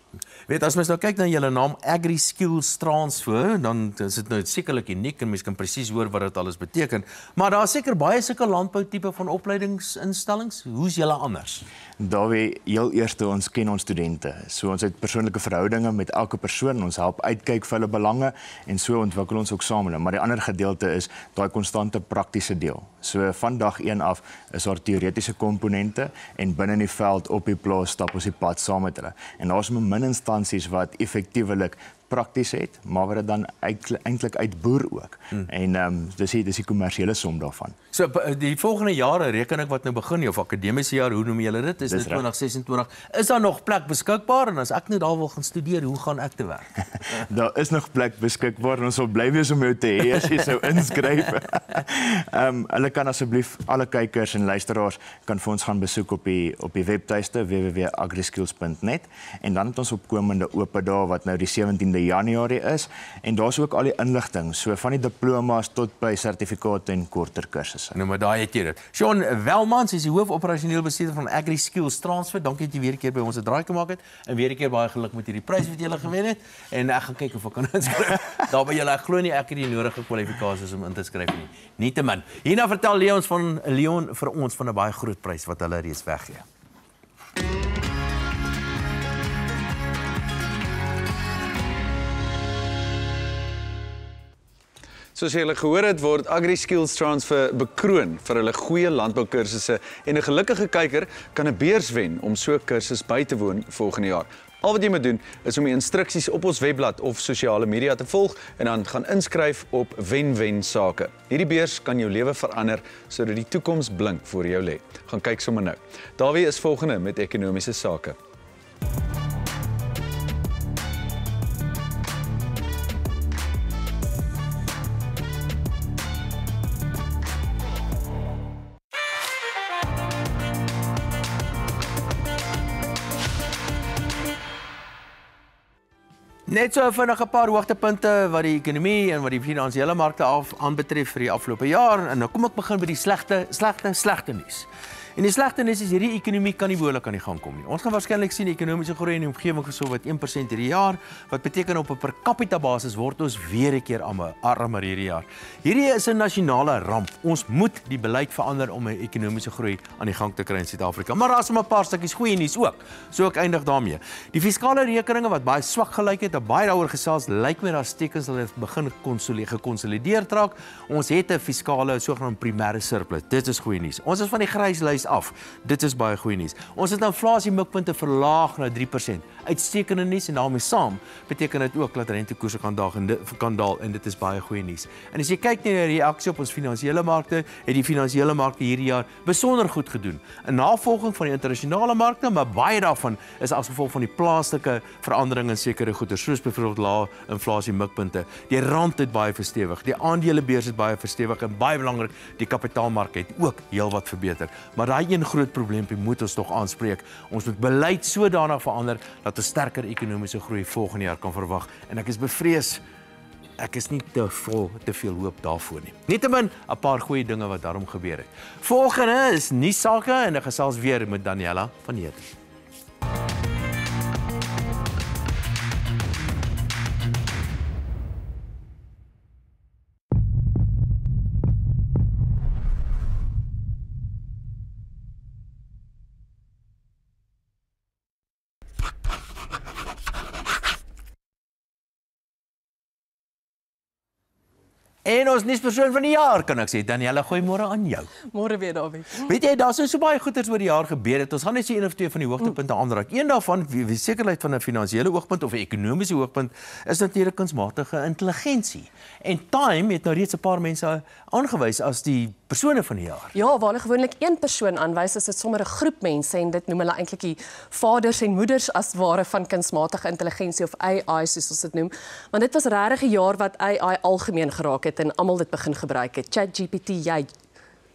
Weet, as mens nou kyk na julle naam AgriSkills Transfer, dan is dit nou sekerlik uniek en mens kan presies hoor wat dit alles beteken. Maar daar is seker baie sulke landboutipe van opleidingsinstellings. Hoe's julle anders? Daarby heel eerste ons ken ons studente. So ons het persoonlike verhoudinge met elke persoon. Ons help uitkyk vir hulle belange en so ontwikkel ons ook saam met hulle. Maar die ander gedeelte is daai konstante praktiese deel. So van dag 1 af is daar teoretiese komponente en binne in die veld op die plaas stap ons die pad saam met hulle. En daar's min instansies wat effektiewelik prakties het, maar wat dit dan eintlik uitboer ook. En dis die kommersiële som daarvan. So die volgende jare reken ek wat nou begin, of akademiese jaar, hoe noem julle dit? Is dit 2026? Is daar nog plek beskikbaar? En as ek nou daar wil gaan studeer, hoe gaan ek te werk? Daar is nog plek beskikbaar en ons sal bly wees om jou te hê as jy sou inskryf. Hulle kan asseblief, alle kykers en luisteraars kan vir ons gaan besoek op die webtuiste www.agriskills.net en dan het ons opkomende oop dae wat nou die 17de maande Januarie is en daar's ook al die inligting, so van die diplomas tot by sertifikate en korter kursusse. Nou maar daai het jy dit. Sean Welmans is die hoofoperasionele bestuurder van Agri Skills Transfer. Dankie dat jy weer 'n keer by ons 'n draai gemaak het en weer 'n keer baie geluk met hierdie prys wat jy gewen het. En ek gaan kyk of ek kan inskryf. Daar by julle, ek glo nie ek het die nodige kwalifikasies om in te skryf nie. Nietemin. Hierna vertel Leon vir ons van 'n baie groot prys wat hulle reeds weggee. Soos julle gehoor het, word Agri Skills Transfer bekroon vir hulle goeie landboukursusse en 'n gelukkige kyker kan 'n beurs wen om so 'n kursus by te woon volgende jaar. Al wat jy moet doen is om die instruksies op ons webblad of sosiale media te volg en dan gaan inskryf op wen-wen sake. Hierdie beurs kan jou lewe verander sodat die toekoms blink voor jou lê. Gaan kyk sommer nou. Dawie is volgende met ekonomiese sake. Net so vinnig 'n paar hoogtepunte wat die ekonomie en wat die finansiële markte aanbetref vir die afgelope jaar. En nou kom ek begin by die slegte nuus. En die slegte nuus is hierdie ekonomie kan nie behoorlik aan die gang kom nie. Ons gaan waarskynlik sien ekonomiese groei in die omgewing geso wat 1% hierdie jaar, wat beteken op 'n per capita basis word ons weer 'n keer armer hierdie jaar. Hierdie is 'n nasionale ramp. Ons moet die beleid verander om 'n ekonomiese groei aan die gang te kry in Suid-Afrika. Maar daar's 'n paar stukkies goeie nuus ook. So ek eindig daarmee. Die fiskale rekeninge wat baie swak gelyk het, baie daaroor gesels, lyk my daar's tekens dat dit begin gekonsolideer raak. Ons het 'n fiskale sogenaamde primêre surplus. Dit is goeie nuus. Ons is van die grys lys af. Dit is baie goeie nuus. Ons het inflasie mikpunte verlaag na 3%. Uitstekende nuus en daarmee saam beteken dit ook dat rentekoerse kan daal en dit is baie goeie nuus. En as jy kyk na die reaksie op ons finansiële markte, het die finansiële markte hierdie jaar besonder goed gedoen. 'n Navolging van die internasionale markte, maar baie daarvan is as gevolg van die plaaslike veranderinge in sekere goeder, soos byvoorbeeld lae inflasie mikpunte. Die rand het baie verstewig, die aandelebeurs het baie verstewig en baie belangrik, die kapitaalmark het ook heelwat verbeter. Maar daai een groot probleempie moet ons tog aanspreek. Ons moet beleid sodanig verander dat 'n sterker ekonomiese groei volgende jaar kan verwag. En ek is bevrees, ek is nie te veel hoop daarvoor nie. Nietemin 'n paar goeie dinge wat daarom gebeur het. Volgende is nuus sake en ek gesels weer met Daniella van Heerden. En ons nuuspersoon van die jaar, kan ek sê. Daniella, goeiemôre aan jou. Môre weer, Dawie. Weet jy, daar's so baie goeders oor die jaar gebeur het. Ons gaan net so een of twee van die hoogtepunte aanraak. Een daarvan, wie sekerheid van 'n finansiële oogpunt of 'n ekonomiese oogpunt, is natuurlik kunsmatige intelligensie. En Time het nou reeds 'n paar mense aangewys as die persone van die jaar. Ja, waar hulle gewoonlik een persoon aanwys, is dit sommer 'n groep mense en dit noem hulle eintlik die vaders en moeders as ware van kunsmatige intelligensie of AI soos ons dit noem. Want dit was regtig 'n jaar wat AI algemeen geraak het en almal dit begin gebruik het. ChatGPT, jy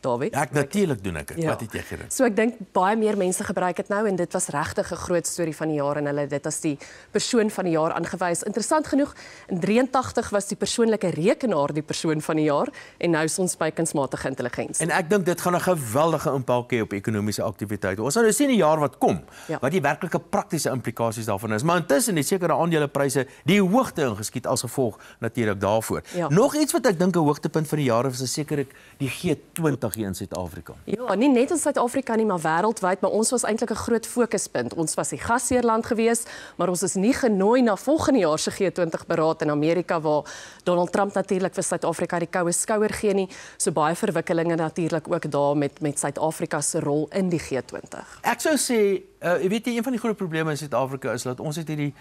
Dawie? Ja, natuurlik doen ek dit. Ja. Wat het jy gedoen? So ek dink baie meer mense gebruik dit nou en dit was regtig 'n groot storie van die jaar en hulle het dit as die persoon van die jaar aangewys. Interessant genoeg, in 83 was die persoonlike rekenaar die persoon van die jaar en nou is ons by kunsmatige intelligensie. En ek dink dit gaan 'n geweldige impak hê op ekonomiese aktiwiteite. Ons gaan nou sien die jaar wat kom, wat die werklike praktiese implikasies daarvan is. Maar intussen het sekere aandelepryse die hoogte ingeskiet as gevolg natuurlik daarvoor. Ja. Nog iets wat ek dink 'n hoogtepunt van die jaar is sekerlik die G20 hier in Suid-Afrika. Ja, nie net in Suid-Afrika nie, maar wêreldwyd, maar ons was eintlik 'n groot fokuspunt. Ons was die gasheerland gewees, maar ons is nie genooi na volgende jaar se G20 beraad in Amerika waar Donald Trump natuurlik vir Suid-Afrika die koue skouer gee nie. So baie verwikkelinge natuurlik ook daar met Suid-Afrika se rol in die G20. Ek sou sê, jy weet een van die groot probleme in Suid-Afrika is dat ons het hierdie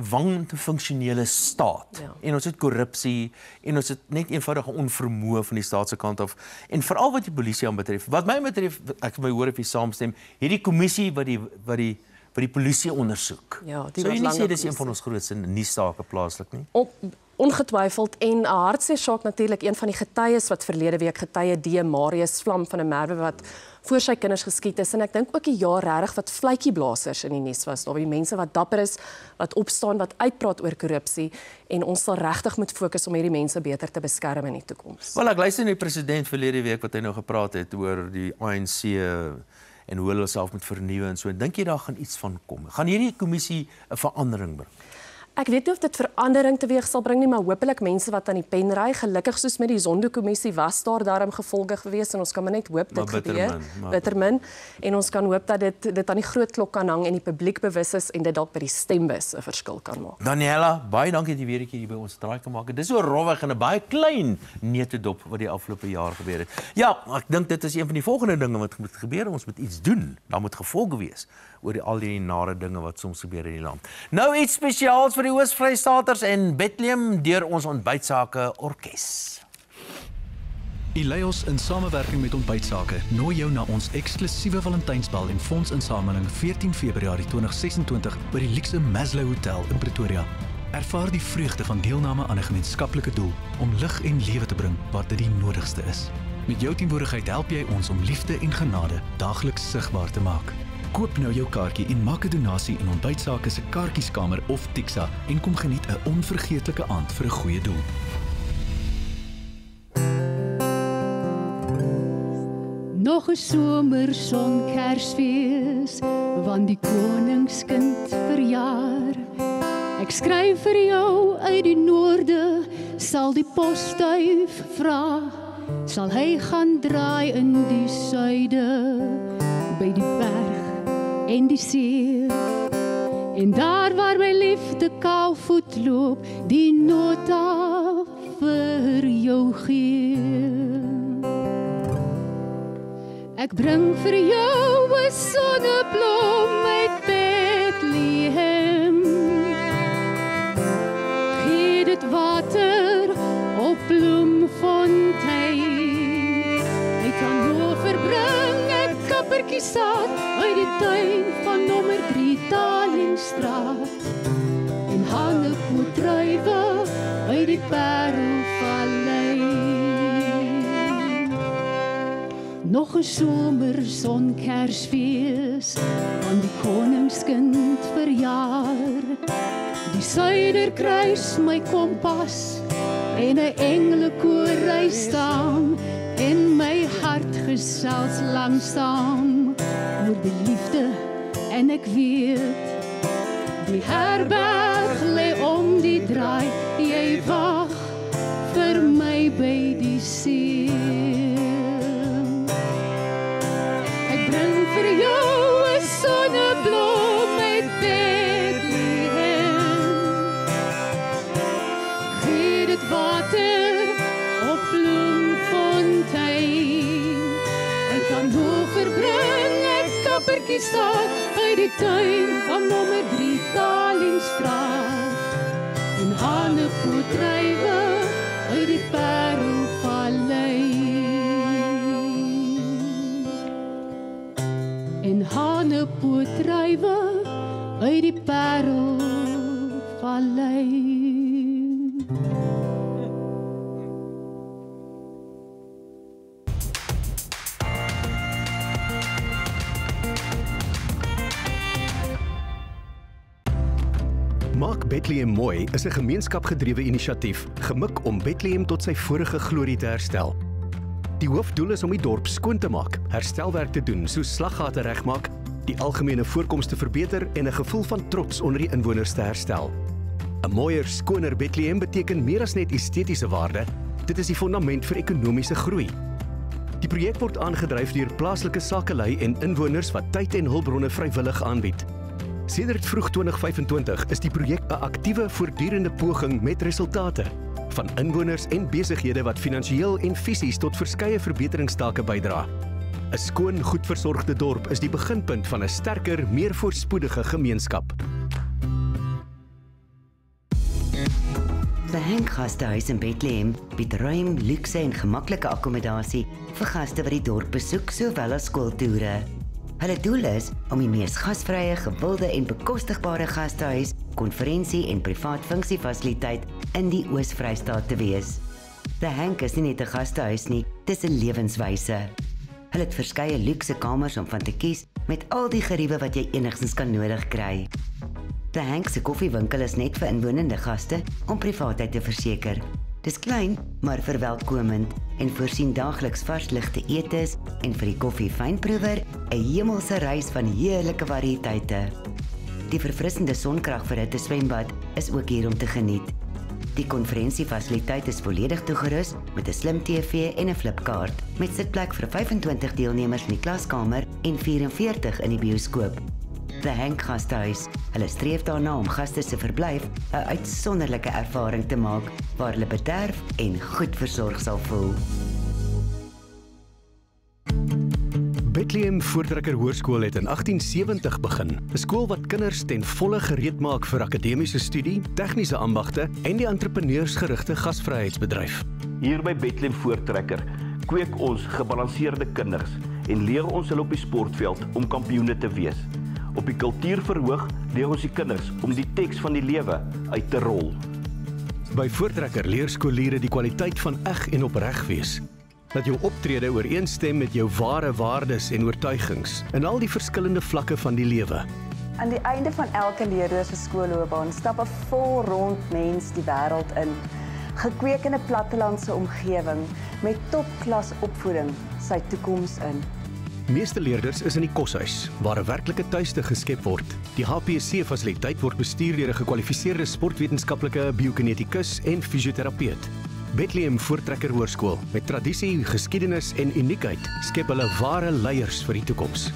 wanfunksionele staat. Ja. En ons het korrupsie en ons het net eenvoudige onvermoë van die staat se kant af. En veral wat die polisie aanbetref. Wat my betref, ek my hoor of jy saamstem, hierdie kommissie wat die polisie ondersoek. Ja, die sou jy nie sê dis een van ons grootste nuusake plaaslik nie? Ongetwyfeld en 'n hartseer saak natuurlik een van die getuies wat verlede week getuie D. Marius Vlam van 'n Merwe wat voor sy kinders geskiet is en ek dink ook die jaar regtig wat vletjieblassers in die nuus was. Daar die mense wat dapper is, wat opstaan, wat uitpraat oor korrupsie en ons sal regtig moet fokus om hierdie mense beter te beskerm in die toekoms. Wel, ek luister na die president verlede week wat hy nou gepraat het oor die ANC en hoe hulle self moet vernuwe en so. Dink jy daar gaan iets van kom? Gaan hierdie kommissie 'n verandering bring? Ek weet nie of dit verandering teweeg sal bring nie, maar hopelik mense wat aan die pen ry, gelukkig soos met die Zondo-kommissie was daar daarom gevolge gewees en ons kan maar net hoop dit gebeur. Bittermin. En ons kan hoop dat dit aan die groot klok kan hang en die publiek bewus is en dit dalk by die stembus 'n verskil kan maak. Daniela, baie dankie dat jy weer 'n keer hier by ons draai kan maak. Dit is so rowwig en 'n baie klein neutedop wat die afgelope jaar gebeur het. Ja, ek dink dit is een van die volgende dinge wat moet gebeur. Ons moet iets doen. Daar moet gevolge wees oor al die nare dinge wat soms gebeur in die land. Nou iets spesiaals vir die Oos-Vrystaaters en Bethlehem deur ons ontbytsake orkes. Ileios in samewerking met Ontbytsake nooi jou na ons eksklusiewe Valentynsbal en fondsinsameling 14 Februarie 2026 by die luukse Maslow Hotel in Pretoria. Ervaar die vreugde van deelname aan 'n gemeenskaplike doel om lig en lewe te bring waar dit die nodigste is. Met jou teenwoordigheid help jy ons om liefde en genade daagliks sigbaar te maak. Koop nou jou kaartjie en maak 'n donasie in Ontbytsake se kaartjieskamer of Tixa en kom geniet 'n onvergeetlike aand vir 'n goeie doel. Nog 'n somerson Kersfees, want die koningskind verjaar. Ek skryf vir jou uit die noorde, sal die posduif vra, sal hy gaan draai in die suide, by die berg en die see, en daar waar my liefde kaalvoet loop, die nota vir jou gee. Ek bring vir jou 'n sonneblom uit Bethlehem, gee dit water op Bloemfontein, hy kan Hannover bring 'n kappertjie saad uit die tuin van nommer 3 Dalingstraat en hanepoetdruiwe uit die Parelvallei. Nog 'n somerson Kersfees, want die koningskind verjaar. Die Suiderkruis my kompas en 'n engelekoor ry staan en my hart gesels langsaam oor die liefde en ek weet die herberg lê om die draai, jy wag vir my by die see. Ek bring vir jou 'n sonneblom uit Bethlehem, gee dit water op Bloemfontein, ek kan Hannover bring 'n kappertjie saad uit die tuin van nommer 3 Dalingstraat en hanepoetdruiwe uit die Parelvallei. En hanepoetdruiwe uit die Parelvallei. Maak Bethlehem mooi is 'n gemeenskapgedrewe inisiatief gemik om Bethlehem tot sy vorige glorie te herstel. Die hoofdoel is om die dorp skoon te maak, herstelwerk te doen soos slaggate regmaak, die algemene voorkoms te verbeter en 'n gevoel van trots onder die inwoners te herstel. 'n Mooier, skoner Bethlehem beteken meer as net estetiese waarde, dit is die fondament vir ekonomiese groei. Die projek word aangedryf deur plaaslike sakelei en inwoners wat tyd en hulpbronne vrywillig aanbied. Sedert vroeg 2025 is die projek 'n aktiewe, voortdurende poging met resultate van inwoners en besighede wat finansiëel en fisies tot verskeie verbeteringstake bydra. 'n Skoon, goed versorgde dorp is die beginpunt van 'n sterker, meer voorspoedige gemeenskap. Die Henk Gastehuis in Bethlehem bied ruim, luukse en gemaklike akkommodasie vir gaste wat die dorp besoek, sowel as skooltoere. Hulle doel is om die mees gasvrye, gewilde en bekostigbare gastehuis, konferensie en privaat funksiefasiliteit in die Oos-Vrystaat te wees. The Hank is nie net 'n gastehuis nie, dis 'n lewenswyse. Hulle het verskeie luukse kamers om van te kies met al die geriewe wat jy enigstens kan nodig kry. The Hank se koffiewinkel is net vir inwonende gaste om privaatheid te verseker. Dis klein, maar verwelkomend en voorsien daagliks vars ligte etes en vir die koffiefynproewer 'n hemelse reis van heerlike variëteite. Die verfrissende sonkragverhitte swembad is ook hier om te geniet. Die konferensiefasiliteit is volledig toegerus met 'n slim TV en 'n flipkaart met sitplek vir 25 deelnemers in die klaskamer en 44 in die bioskoop. The Hank Gastehuis. Hulle streef daarna om gaste se verblyf 'n uitsonderlike ervaring te maak waar hulle bederf en goed versorg sal voel. Bethlehem Voortrekker Hoërskool het in 1870 begin. 'n Skool wat kinders ten volle gereed maak vir akademiese studie, tegniese ambagte en die entrepreneursgerigte gasvryheidsbedryf. Hier by Bethlehem Voortrekker kweek ons gebalanseerde kinders en leer ons hulle op die sportveld om kampioene te wees. Op die kultuurverhoog leer ons die kinders om die teks van die lewe uit te rol. By Voortrekker leer skooliere die kwaliteit van eg en opreg wees. Dat jou optrede ooreenstem met jou ware waardes en oortuigings in al die verskillende vlakke van die lewe. Aan die einde van elke leerder se skoolloopbaan stap 'n volrond mens die wêreld in, gekweek in 'n plattelandse omgewing met topklas opvoeding sy toekoms in. Meeste leerders is in die koshuis, waar 'n werklike tuiste geskep word. Die HPC-fasiliteit word bestuur deur 'n gekwalifiseerde sportwetenskaplike biokinetikus en fisioterapeut. Bethlehem Voortrekker Hoërskool, met tradisie, geskiedenis en uniekheid, skep hulle ware leiers vir die toekoms.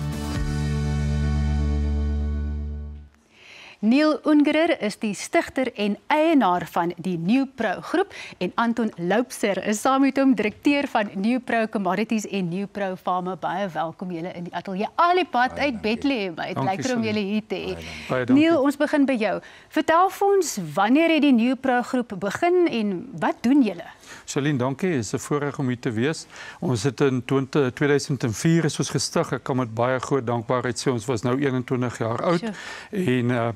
Neil Ungerer is die stigter en eienaar van die Newpro groep en Anton Loubser is saam met hom direkteur van Newpro Commodities en Newpro Farmer. Baie welkom julle in die ateljee. Al die pad uit Bethlehem. Dit lekker om julle hier te hê. Neil, ons begin by jou. Vertel vir ons, wanneer het die Newpro groep begin en wat doen julle? Charlene, dankie. Het is 'n voorreg om hier te wees. Ons het in 2004 is ons gestig. Ek kan met baie groot dankbaarheid sê ons was nou 21 jaar oud. En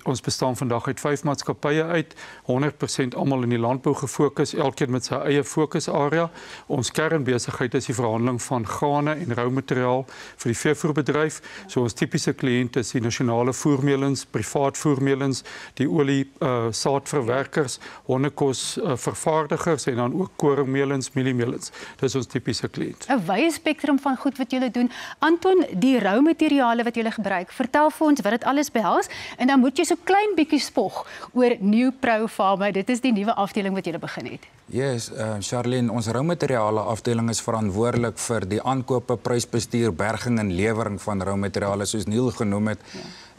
ons bestaan vandag uit 5 maatskappye uit, 100% almal in die landbou gefokus, elkeen met sy eie fokusarea. Ons kernbesigheid is die verhandeling van grane en roumateriaal vir die veevoerbedryf. So ons tipiese kliënte is die nasionale voermelens, privaat voermelens, die olie saadverwerkers, hondekos vervaardigers en dan ook koringmelens, mieliemelens. Dis ons tipiese kliënt. 'n Wye spektrum van goed wat julle doen. Anton, die roumateriale wat julle gebruik, vertel vir ons wat dit alles behels en dan moet jy so klein bietjie spog oor Newpro Farmer. Dit is die nuwe afdeling wat julle begin het. Yes, Charlene, ons roumateriale afdeling is verantwoordelik vir die aankope, prysbestuur, berging en lewering van roumateriale soos Neil genoem het.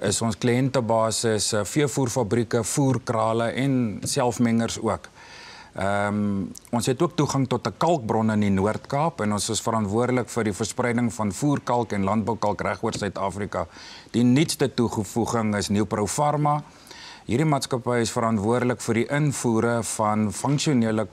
Is ons kliëntebasis veevoerfabrieke, voerkrale en selfmengers ook. Ons het ook toegang tot 'n kalkbron in die Noord-Kaap en ons is verantwoordelik vir die verspreiding van voerkalk en landboukalk reg oor Suid-Afrika. Die nuutste toevoeging is Newpro Pharma. Hierdie maatskappy is verantwoordelik vir die invoere van funksionele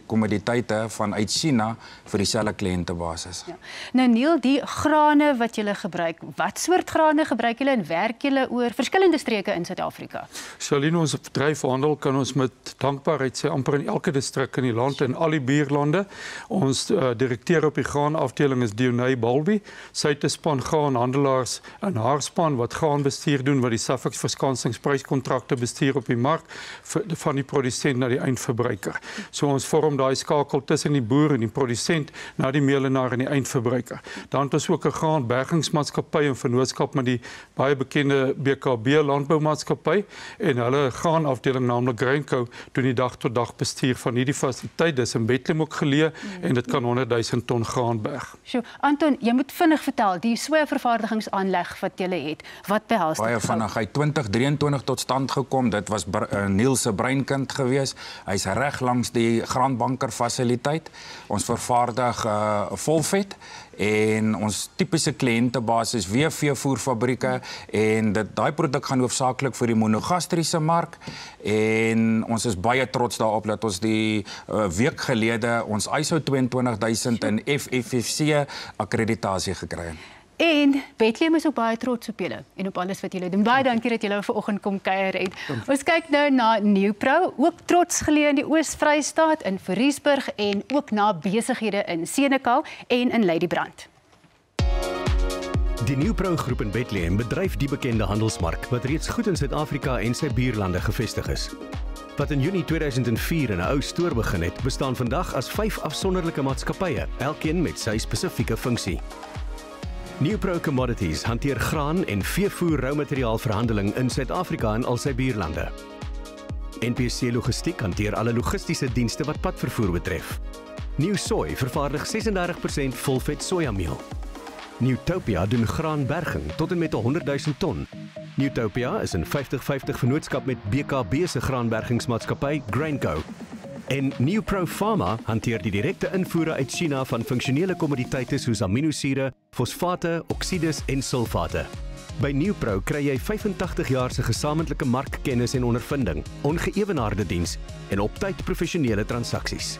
kommoditeite vanuit China vir dieselfde kliëntebasis. Ja. Nou Neil, die grane wat julle gebruik, wat soort grane gebruik julle en werk julle oor verskillende streke in Suid-Afrika? Charlene, ons bedryfhandel kan ons met dankbaarheid sê amper in elke distrik in die land en al die buurlande. Ons direkteur op die graanafdeling is Dionay Balby. Sy het 'n span graanhandelaars in haar span wat graanbestuur doen wat die SAFEX verskansingsspryskontrakte bestuur op die mark van die produsent na die eindverbruiker. So ons vorm daai skakel tussen die boer en die produsent na die meelenaar en die eindverbruiker. Dan het ons ook 'n graanbergingsmaatskappy in vennootskap met die baie bekende BKB landboumaatskappy en hulle graanafdeling naamlik Grainco doen die dag tot dag bestuur van hierdie fasiliteit. Dis in Bethlehem ook geleë en dit kan 100,000 ton graan berg. So Anton, jy moet vinnig vertel die sojavervaardigingsaanleg wat jy het. Wat behels dit? Baie vinnig. Hy 2023 tot stand gekom. Dit was Neil se breinkind gewees. Hy's reg langs die graanbanker fasiliteit. Ons vervaardig volvet en ons tipiese kliëntebasis weer veevoerfabrieke en daai produk gaan hoofsaaklik vir die monogastriese mark en ons is baie trots daarop dat ons die week gelede ons ISO 22000 en FFC akkreditasie gekry het. En Bethlehem is ook baie trots op julle en op alles wat julle doen. Baie dankie dat julle vanoggend kom kuier het. Ons kyk nou na Newpro, ook trots geleë in die Oos-Vrystaat, in Veriesburg en ook na besighede in Senekal en in Ladybrand. Die Newpro groep in Bethlehem bedryf die bekende handelsmark wat reeds goed in Suid-Afrika en sy buurlande gevestig is. Wat in Junie 2004 in 'n ou stoor begin het, bestaan vandag as 5 afsonderlike maatskappye, elkeen met sy spesifieke funksie. Newpro Commodities hanteer graan en veevoer roumateriaalverhandeling in Suid-Afrika en al sy buurlande. NPC Logistiek hanteer alle logistiese dienste wat padvervoer betref. New Soy vervaardig 36% volvet sojameel. Newtopia doen graanberging tot en met 100 000 ton. Newtopia is in 50-50 vennootskap met BKB se graanbergingsmaatskappy Grainco. En Newpro Pharma hanteer die direkte invoere uit China van funksionele kommoditeite soos aminosure, fosfate, oksides en sulfate. By Newpro kry jy 85 jaar se gesamentlike markkennis en ondervinding, ongeëwenaarde diens en op tyd professionele transaksies.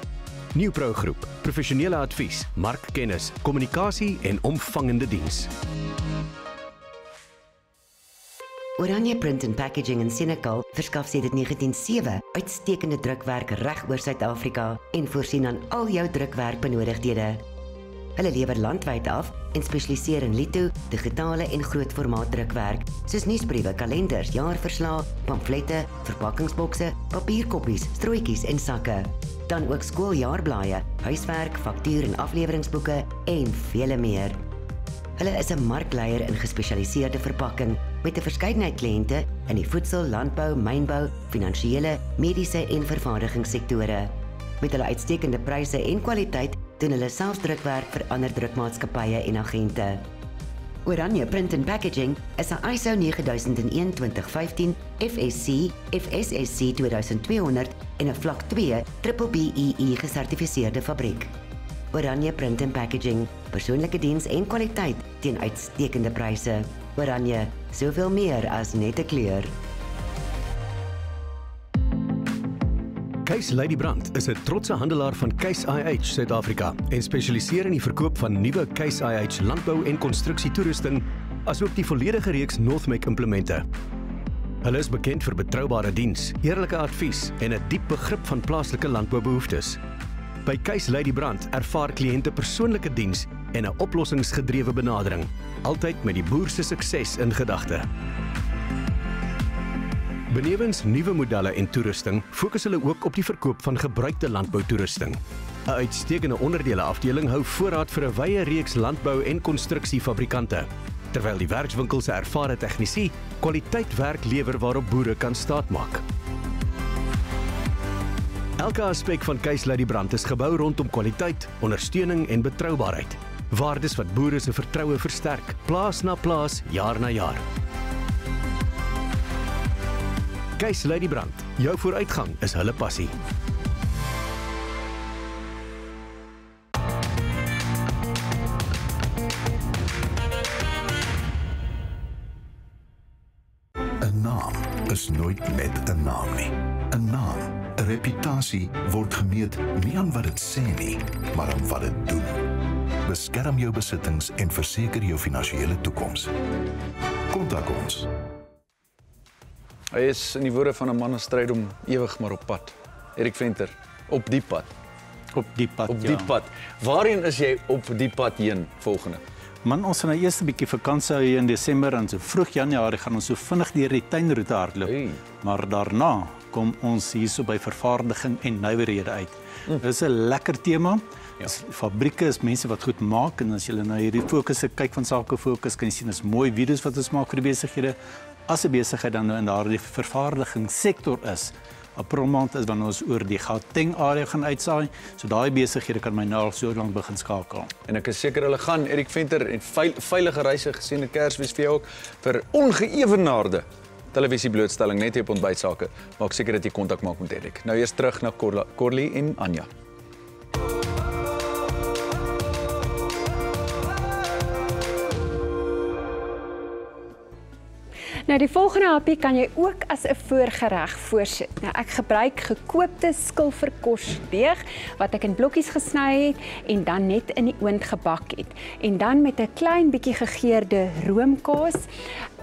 Newpro Groep, professionele advies, markkennis, kommunikasie en omvangende diens. Oranje Print and Packaging in Senekal verskaf sedert 1907 uitstekende drukwerk reg oor Suid-Afrika en voorsien aan al jou drukwerkbenodigdhede. Hulle lewer landwyd af en spesialiseer in litho, digitale en grootformaat drukwerk, soos nuusbriewe, kalenders, jaarverslae, pamflette, verpakkingsbokse, papierkoppies, strooitjies en sakke. Dan ook skooljaarblaaie, huiswerk, faktuur- en afleweringsboeke en vele meer. Hulle is 'n markleier in gespesialiseerde verpakking met 'n verskeidenheid kliënte in die voedsel, landbou, mynbou, finansiële, mediese en vervaardigingssektore. Met hulle uitstekende pryse en kwaliteit doen hulle selfs drukwerk vir ander drukmaatskappye en agente. Oranje Print and Packaging is 'n ISO 9001-2015, FSC, FSSC 2200 en 'n vlak 2 BBBEE gesertifiseerde fabriek. Oranje Print and Packaging, persoonlike diens en kwaliteit teen uitstekende pryse. Oranje, soveel meer as net 'n kleur. Keis Ladybrand is 'n trotse handelaar van Keis IH Suid-Afrika en spesialiseer in die verkoop van nuwe Keis IH landbou- en konstruksietoerusting, asook die volledige reeks Northmec implemente. Hulle is bekend vir betroubare diens, eerlike advies en 'n diep begrip van plaaslike landboubehoeftes. By Keis Ladybrand ervaar kliënte persoonlike diens en 'n oplossingsgedrewe benadering, altyd met die boer se sukses in gedagte. Benewens nuwe modelle en toerusting, fokus hulle ook op die verkoop van gebruikte landboutoerusting. 'n Uitstekende onderdele afdeling hou voorraad vir 'n wye reeks landbou- en konstruksiefabrikante, terwyl die werkswinkel se ervare tegnisi kwaliteit werk lewer waarop boere kan staatmaak. Elke aspek van Keis Ladybrand is gebou rondom kwaliteit, ondersteuning en betroubaarheid. Waardes wat boere se vertroue versterk, plaas na plaas, jaar na jaar. Keis Ladybrand, jou vooruitgang is hulle passie. Een naam is nooit net 'n naam nie. 'n Naam, 'n reputasie word gemeet nie aan wat dit sê nie, maar aan wat dit doen. Beskerm jou besittings en verseker jou finansiële toekoms. Kontak ons. Hy is in die woorde van 'n man in stryd om ewig maar op pad. Erik Venter, op die pad. Op die pad, Op die pad. Waarheen is jy op die pad heen volgende? Man, ons gaan nou eers 'n bietjie vakansie hou hier in Desember en so vroeg Januarie gaan ons so vinnig deur die tuinroete hardloop. Maar daarna kom ons hierso by vervaardiging en nywerhede uit. Dit is 'n lekker tema. Ja. Fabrieke is mense wat goed maak en as jy na hierdie fokusse kyk van Sake Fokus, kan jy sien is mooi video's wat ons maak vir die besighede. As 'n besigheid dan nou in daardie vervaardigingssektor is. April maand is wanneer ons oor die Gauteng area gaan uitsaai. So daai besighede kan my nou al so lank begin skakel. En ek is seker hulle gaan Erik Venter en veilige reise gesien in Kersfees vir jou ook vir ongeëwenaarde televisieblootstelling net hier op Ontbytsake. Maak seker dat jy kontak maak met Erik. Nou eers terug na Corlie en Anja. Nou Nou die volgende happie kan jy ook as 'n voorgereg voorsit. Nou ek gebruik gekookte skilverkosdeeg wat ek in blokkies gesny het en dan net in die oond gebak het. En dan met 'n klein bietjie gegeurde roomkaas,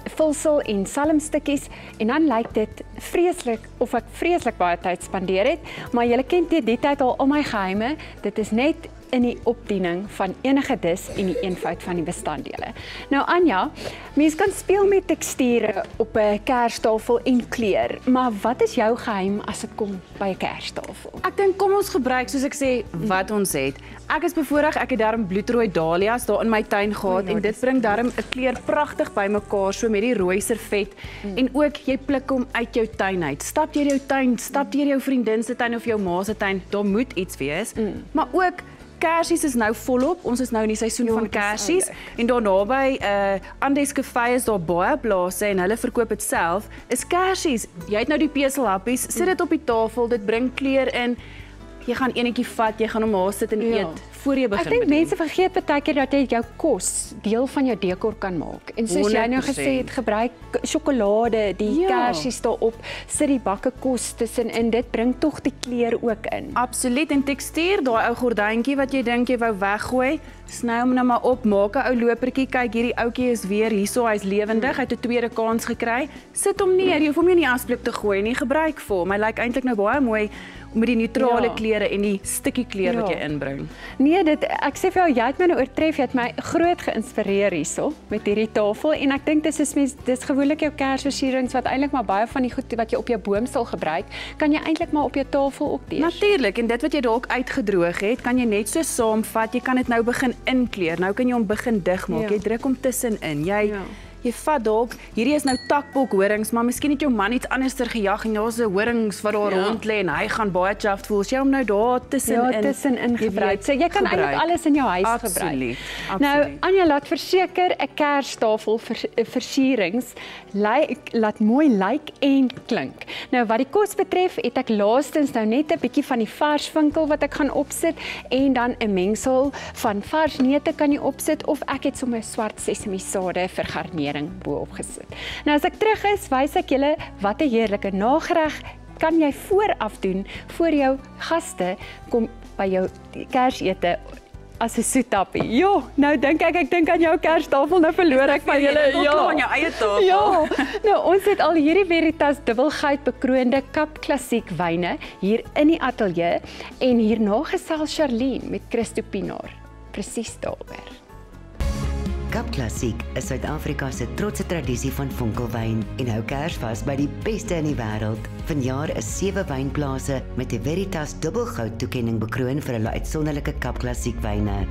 vulsel en salmstukkies en dan lyk dit vreeslik of ek vreeslik baie tyd spandeer het, maar julle ken die tyd al my geheime, dit is net in die opdiening van enige dis en die eenvoud van die bestanddele. Nou Anja, mens kan speel met teksture op 'n kerstafel en kleur, maar wat is jou geheim as dit kom by 'n kerstafel? Ek dink kom ons gebruik soos ek sê wat ons het. Ek is bevoorreg, ek het darm bloedrooi dahlias daar in my tuin gehad en dit bring darm 'n kleur pragtig bymekaar so met die rooi servet en ook jy pluk hom uit jou tuin uit. Stap deur jou tuin, stap deur jou vriendin se tuin of jou ma se tuin, daar moet iets wees. Maar ook kersies is nou volop. Ons is nou in die seisoen van kersies en daar naby Andes Cafe is daar baie plase en hulle verkoop dit self. Is kersies. Jy het nou die peselhappies, sit dit op die tafel, dit bring kleur in. Jy gaan enetjie vat, jy gaan hom daar sit en eet voor jy begin. Ek dink mense vergeet baie keer dat jy jou kos deel van jou dekor kan maak. En soos jy nou gesê het, gebruik sjokolade, die kersies daarop, sit die bakke kos tussenin. Dit bring tog die kleur ook in. Absoluut, en tekstuur, daai ou gordyntjie wat jy dink jy wou weggooi, sny hom nou maar op, maak 'n ou lopertjie, kyk hierdie ouetjie is weer hierso, hy's lewendig, hy het 'n tweede kans gekry. Sit hom neer, jy hoef hom nie in die asblik te gooi nie, gebruik vir hom. Hy lyk eintlik nou baie mooi met die neutrale kleure en die stukkie kleur wat jy inbring. Nee, ek sê vir jou, jy het my nou oortref, jy het my groot geïnspireer hierso met hierdie tafel en ek dink dis gewoonlik jou kersversierings wat eintlik maar baie van die goed wat jy op jou boom sal gebruik, kan jy eintlik maar op jou tafel ook doen. Natuurlik, en dit wat jy dalk uitgedroog het, kan jy net so saamvat, jy kan dit nou begin inkleur. Nou kan jy hom begin digmaak. Jy druk hom tussenin. Jy vat dalk, hierdie is nou takbok horings, maar miskien het jou man iets anderster gejag en daar's 'n horings wat daar rond lê en hy gaan baie chuffed voel. Jy hom nou daar tussenin gebruik. So jy kan eintlik alles in jou huis gebruik. Nou Anja, laat verseker 'n kerstafel versierings laat mooi lyk en klink. Nou wat die kos betref, het ek laastens nou net 'n bietjie van die varswinkel wat ek gaan opsit en dan 'n mengsel van vars neute kan jy opsit of ek het sommer swart sesamiesade vir garnering bo-op gesit. Nou as ek terug is, wys ek julle wat 'n heerlike nagereg kan jy vooraf doen voor jou gaste kom by jou kersete as 'n soetappie. Jo, nou dink ek dink aan jou kerstafel, nou verloor ek van julle. Aan jou eie tafel. Ja. Nou ons het al hierdie Veritas dubbelgoud bekroonde Kap Klassiek wyne hier in die ateljee en hierna gesels Charlene met Christo Pinaar. Presies daaroor. Kap Klassiek is Suid-Afrika se trotse tradisie van vonkelwyn en hou Kersfees by die beste in die wêreld. Vanjaar is 7 wynplase met die Veritas dubbelgoud toekenning bekroon vir hulle uitsonderlike Kap Klassiek wyne.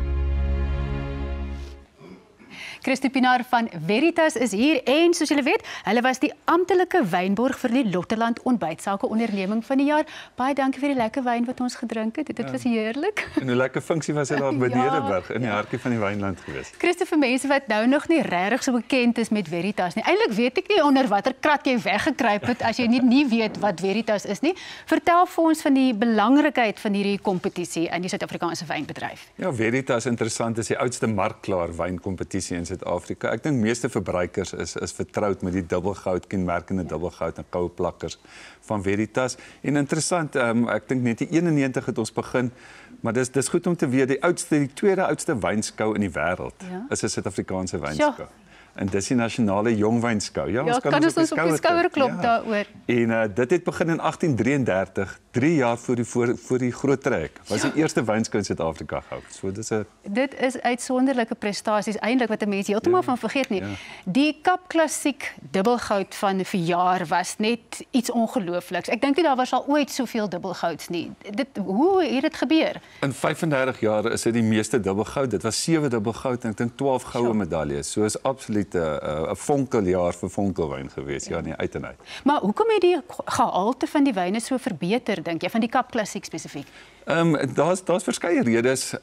Christo Pinaar van Veritas is hier en soos julle weet, hulle was die amptelike wynborg vir die Lotterland ontbytsake onderneming van die jaar. Baie dankie vir die lekker wyn wat ons gedrink het. Dit was heerlik. En 'n lekker funksie was dit daar by Nederburg in die hartjie van die wynland geweest. Christo, vir mense wat nou nog nie regtig so bekend is met Veritas nie. Eintlik weet ek nie onder watter krat jy weggekruip het as jy nie weet wat Veritas is nie. Vertel vir ons van die belangrikheid van hierdie kompetisie in die Suid-Afrikaanse wynbedryf. Ja, Veritas interessant is die oudste markklaar wynkompetisie in Suid-Afrika. Ek dink meeste verbruikers is vertroud met die dubbelgoud, kenmerkende dubbelgoud en goue plakkers van Veritas. En interessant, ek dink net die 91 het ons begin, maar dis goed om te weet die tweede oudste wynskou in die wêreld is 'n Suid-Afrikaanse wynskou. En dis die nasionale jongwynskou. Ja, ons kan ons op die skouer klop daaroor. En dit het begin in 1833, 3 jaar voor die groot trek. Was die eerste wynskou in Suid-Afrika gehou. So dit is uitsonderlike prestasies eintlik wat 'n mens heeltemal van vergeet nie. Die Kap Klassiek dubbelgoud van verjaar was net iets ongeloofliks. Ek dink nie daar was al ooit soveel dubbelgouds nie. Hoe het dit gebeur? In 35 jaar is dit die meeste dubbelgoud. Dit was 7 dubbelgoud en ek dink 12 goue medaljes. So is absoluut 'n vonkeljaar vir vonkelwyn geweest, uit en uit. Maar hoekom het die gehalte van die wyne so verbeter, dink jy, van die Kap Klassiek spesifiek? Daar's verskeie redes.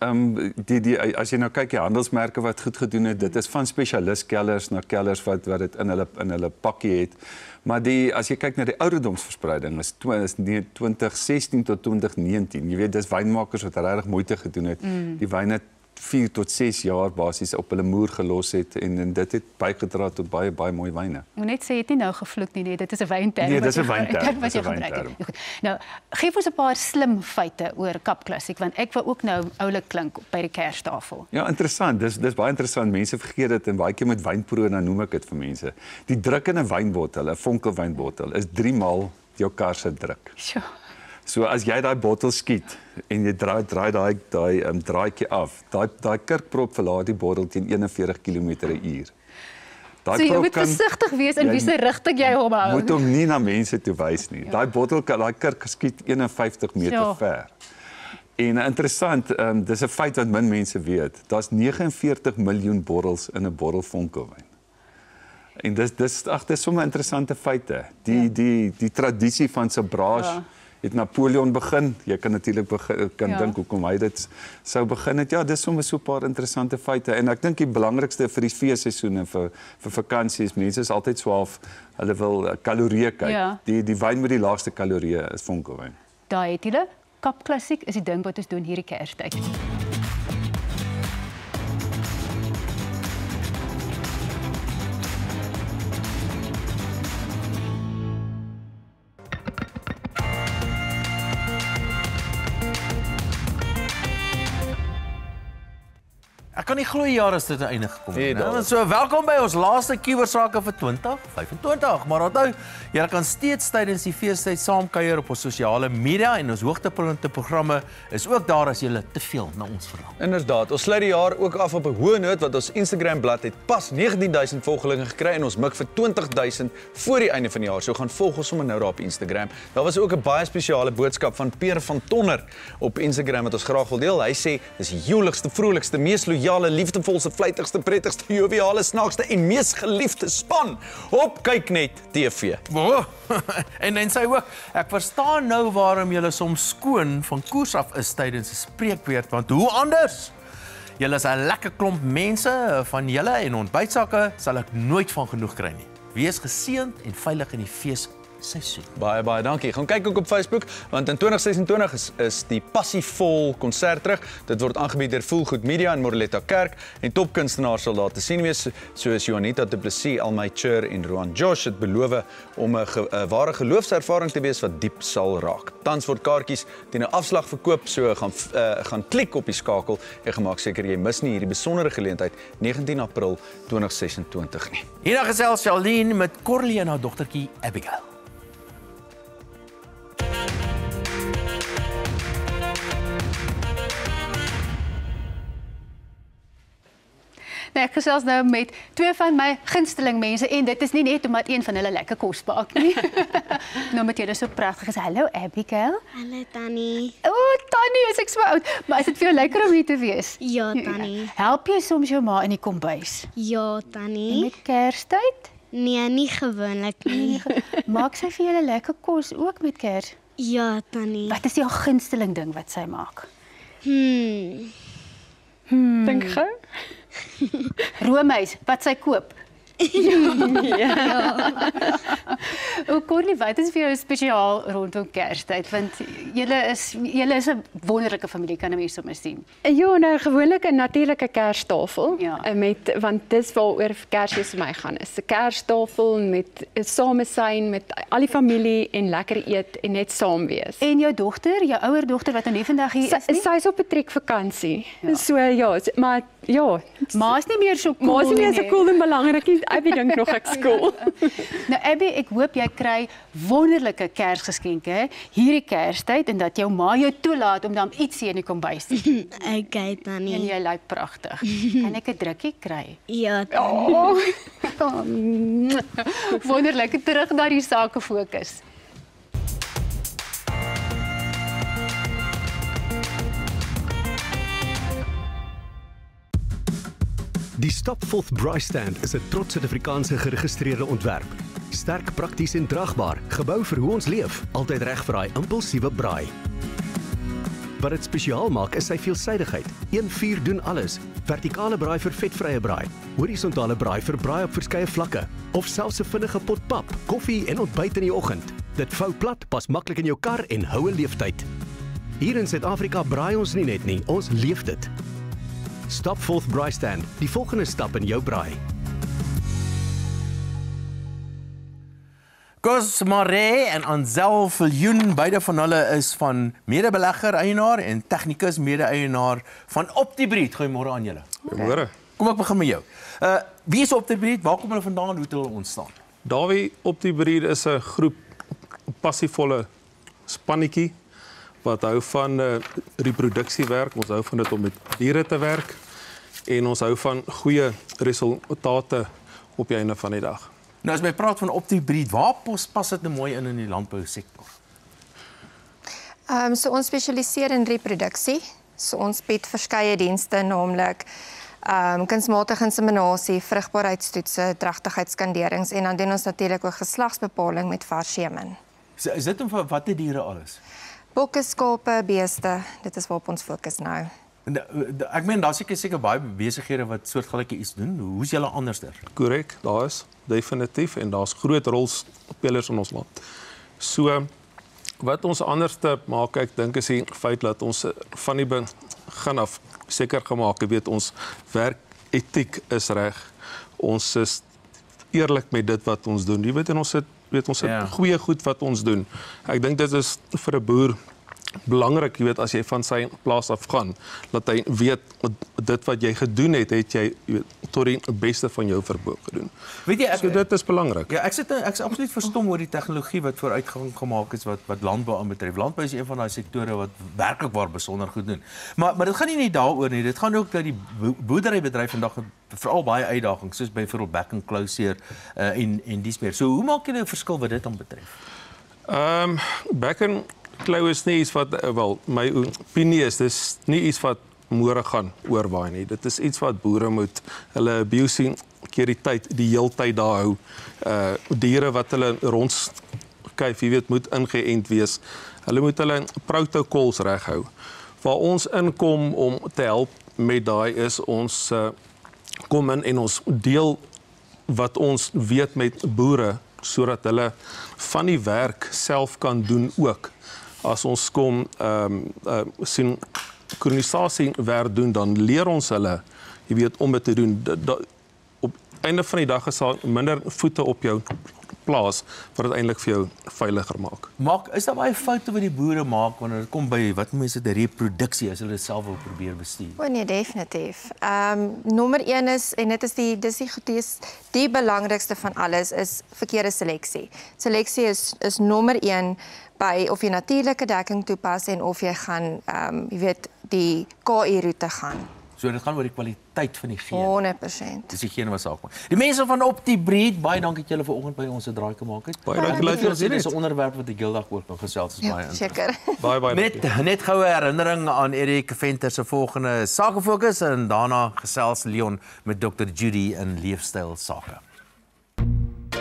As jy nou kyk, die handelsmerke wat goed gedoen het, dit is van spesialistkellers na kellers wat dit in hulle pakkie het. Maar as jy kyk na die ouderdomsverspreiding, is 2016 tot 2019. Jy weet, dis wynmakers wat regtig moeite gedoen het. Die wyne 4 tot 6 jaar basies op hulle moer gelos het en dit het bygedra tot baie mooi wyne. Moet net sê jy het nie nou gevloek nie, dit is 'n wynterm. Nee, dis 'n wynterm. Wat jy gebruik het. Nou, geef ons 'n paar slim feite oor Kap Klassiek want ek wil ook nou oulik klink by die kerstafel. Ja, interessant. Dis baie interessant. Mense vergeet dit en baie keer met wynproe dan noem ek dit vir mense. Die druk in 'n wynbottel, 'n vonkelwynbottel is 3 maal jou kar se druk. Sjoe. So as jy daai bottel skiet en jy draai daai draaitjie af, daai kurkprop verlaat die bottel teen 41 km/h. So jy moet versigtig wees in wiese rigting jy hom hou. Moet hom nie na mense toe wys nie. Daai bottel, daai kurk skiet 51 meter ver. En interessant, dis 'n feit wat min mense weet. Daar's 49 miljoen bottels in 'n bottel vonkelwyn. En dis sommer interessante feite. Die tradisie van Sabrage het Napoleon begin. Jy kan natuurlik dink hoekom hy dit sou begin het. Ja, dis sommer so 'n paar interessante feite. En ek dink die belangrikste vir die feesseisoene vir vakansie is mense is altyd swaaf. Hulle wil kalorieë kyk. Ja. Die wyn met die laagste kalorieë is vonkelwyn. Daai het julle Kap Klassiek is die ding wat ons doen hierdie Kerstyd. Ek kan nie glo jaar is dit einde gekom nie. Nee, so welkom by ons laaste Kiebersake vir 2025. Maar onthou, jy kan steeds tydens die feestyd saamkuier op ons sosiale media en ons hoogtepunte programme is ook daar as jy te veel na ons verlang. Inderdaad, ons sluit die jaar ook af op 'n hoë noot want ons Instagram bladsy het pas 19.000 volgelinge gekry en ons mik vir 20.000 voor die einde van die jaar. So gaan volg ons sommer nou daar op Instagram. Daar was ook 'n baie spesiale boodskap van Peer van Tonner op Instagram wat ons graag wil deel. Hy sê dis die joligste, vrolikste, mees loyale, liefdevolste, vleitigste, prettigste, joviale, snaakste en mees geliefde span op Kyk Net TV. Oh, en sê ook, ek verstaan nou waarom julle soms skoon van koers af is tydens 'n spreekbeurt, want hoe anders? Julle is 'n lekker klomp mense, van julle en ontbytsakke sal ek nooit van genoeg kry nie. Wees geseënd en veilig in die feesseisoen. Baie dankie. Gaan kyk ook op Facebook want in 2026 is die Passievol konsert terug. Dit word aangebied deur Voelgoed Media in Moreletta Kerk en topkunstenaars sal daar te sien wees soos Juanita Du Plessis, Almay Chur en Roan Josh het beloof om 'n ware geloofservaring te wees wat diep sal raak. Tans word kaartjies teen 'n afslag verkoop, so gaan klik op die skakel en gemaak seker jy mis nie hierdie besondere geleentheid 19 April 2026 nie. Hierna gesels Charlene met Corlie en haar dogtertjie Abigail. Ek gesels nou met twee van my gunsteling mense en dit is nie net omdat een van hulle lekker kos maak nie. Nou met julle so pragtig is. Hallo Abigail. Hallo Tannie. Tannie, is ek so oud. Maar is dit vir jou lekker om hier te wees? Ja, Tannie. Help jy soms jou ma in die kombuis? Ja, Tannie. En met Kerstyd? Nee, nie gewoonlik nie. Maak sy vir julle lekker kos ook met Kers? Ja, Tannie. Wat is jou gunsteling ding wat sy maak? Dink gou. Roomys, wat sy koop? Ja. Corlie, wat is vir jou spesiaal rondom Kerstyd? Want julle is 'n wonderlike familie, kan 'n mens sommer sien. Ja, nou gewoonlik 'n natuurlike kerstafel Ja. Want dis waaroor Kersfees vir my gaan. Is 'n kerstafel met samesyn met al die familie en lekker eet en net saam wees. En jou dogter, jou ouer dogter wat nou vandag hier is nie? Sy's op 'n trekvakansie. So ja, maar ja, Ma's nie meer so cool. Ma's nie meer so cool en belangrik nie. Abby dink nog ek skool. Nou Abby, ek hoop jy kry wonderlike Kersgeskenke hierdie Kerstyd en dat jou ma jou toelaat om dan ietsie in die kombuis te doen. Okay, Tannie. En jy lyk pragtig. Kan ek 'n drukkie kry? Ja, Tannie. Wonderlik, terug na die sake fokus. Die Stapfoth Braai Stand is 'n trots Suid-Afrikaanse geregistreerde ontwerp. Sterk, prakties en draagbaar, gebou vir hoe ons leef, altyd reg vir daai impulsiewe braai. Wat dit spesiaal maak is sy veelsidigheid. Een vuur doen alles. Vertikale braai vir vetvrye braai, horisontale braai vir braai op verskeie vlakke, of selfs 'n vinnige pot pap, koffie en ontbyt in die oggend. Dit vou plat, pas maklik in jou kar en hou 'n leeftyd. Hier in Suid-Afrika braai ons nie net nie, ons leef dit. Stap Forth Braaistand, die volgende stap in jou braai. Cos Maree en Ansel Viljoen, beide van hulle is van medebelegger eienaar en tegnikus mede-eienaar van OptiBreed. Goeiemôre aan julle. Goeiemôre. Kom ek begin met jou. Wie is OptiBreed? Waar kom hulle vandaan? Hoe het hulle ontstaan? Dawie, OptiBreed is 'n groep passievolle spannetjie wat hou van reproduksie-werk. Ons hou van dit om met diere te werk en ons hou van goeie resultate op die einde van die dag. Nou as my praat van OptiBreed, waar pas dit nou mooi in die landbousektor? So ons spesialiseer in reproduksie. So ons bied verskeie dienste, naamlik kunsmatige inseminasie, vrugbaarheidstoetse, dragtigheidsskanderings en dan doen ons natuurlik ook geslagsbepaling met vars semen. So, is dit om vir watter diere alles? Bokke, skape, beeste, dit is waarop ons fokus nou. Ek meen daar seker baie besighede wat soortgelyke iets doen. Hoe is julle anderster? Korrek, daar is definitief en daar's groot rolspelers in ons land. So wat ons anderste maak, ek dink is die feit dat ons van die begin af seker gemaak het, weet ons werketiek is reg. Ons is eerlik met dit wat ons doen. Jy weet, en ons het goeie goed wat ons doen. Ek dink dit is vir 'n boer belangrik, jy weet, as jy van sy plaas af gaan, dat hy weet dit wat jy gedoen het, het jy weet, tot die beste van jou vermoë gedoen. Weet jy, so dit is belangrik. Ja, ek is absoluut verstom oor die tegnologie wat vooruitgang gemaak is wat landbou aanbetref. Landbou is een van daai sektore wat werklik waar besonder goed doen. Maar dit gaan nie net daaroor nie. Dit gaan ook dat die boerderybedryf vandag veral baie uitdagings, soos byvoorbeeld back and closure en dies meer. So hoe maak jy 'n verskil wat dit aan betref? Back and Klou is nie iets wat, wel, my opinie is, dis nie iets wat môre gaan oorwaai nie. Dit is iets wat boere moet, hulle biosekuriteit die heeltyd daar hou. Diere wat hulle rondskuif, jy weet, moet ingeënt wees. Hulle moet hulle protokols reghou. Waar ons inkom om te help met daai is, ons kom in en ons deel wat ons weet met boere, sodat hulle van die werk self kan doen ook. As ons kom synkronisasie werk doen, dan leer ons hulle, jy weet, om dit te doen. Op einde van die dag is daar minder voete op jou plaas, wat dit eintlik vir jou veiliger maak. Is daar baie foute wat die boere maak wanneer dit kom by wat mense die reproduksie as hulle dit self wil probeer bestuur? O nee, definitief. Nommer 1 is, en dit is die belangrikste van alles, is verkeerde seleksie. Seleksie is nommer 1 by of jy natuurlike dekking toepas en of jy gaan, jy weet, die KI-roete gaan. So dit gaan oor die kwaliteit van die gene. 100%. Dis die gene wat saak maak. Die mense van OptiBreed, baie dankie dat julle vanoggend by ons 'n draai gemaak het. Baie dankie dat julle Dit is 'n onderwerp wat ek heeldag oor kan gesels, is baie interessant. Seker. Baie Net goue herinnering aan Erik Venter se volgende sakefokus en daarna gesels Leon met Dr. Judy in leefstyl sake.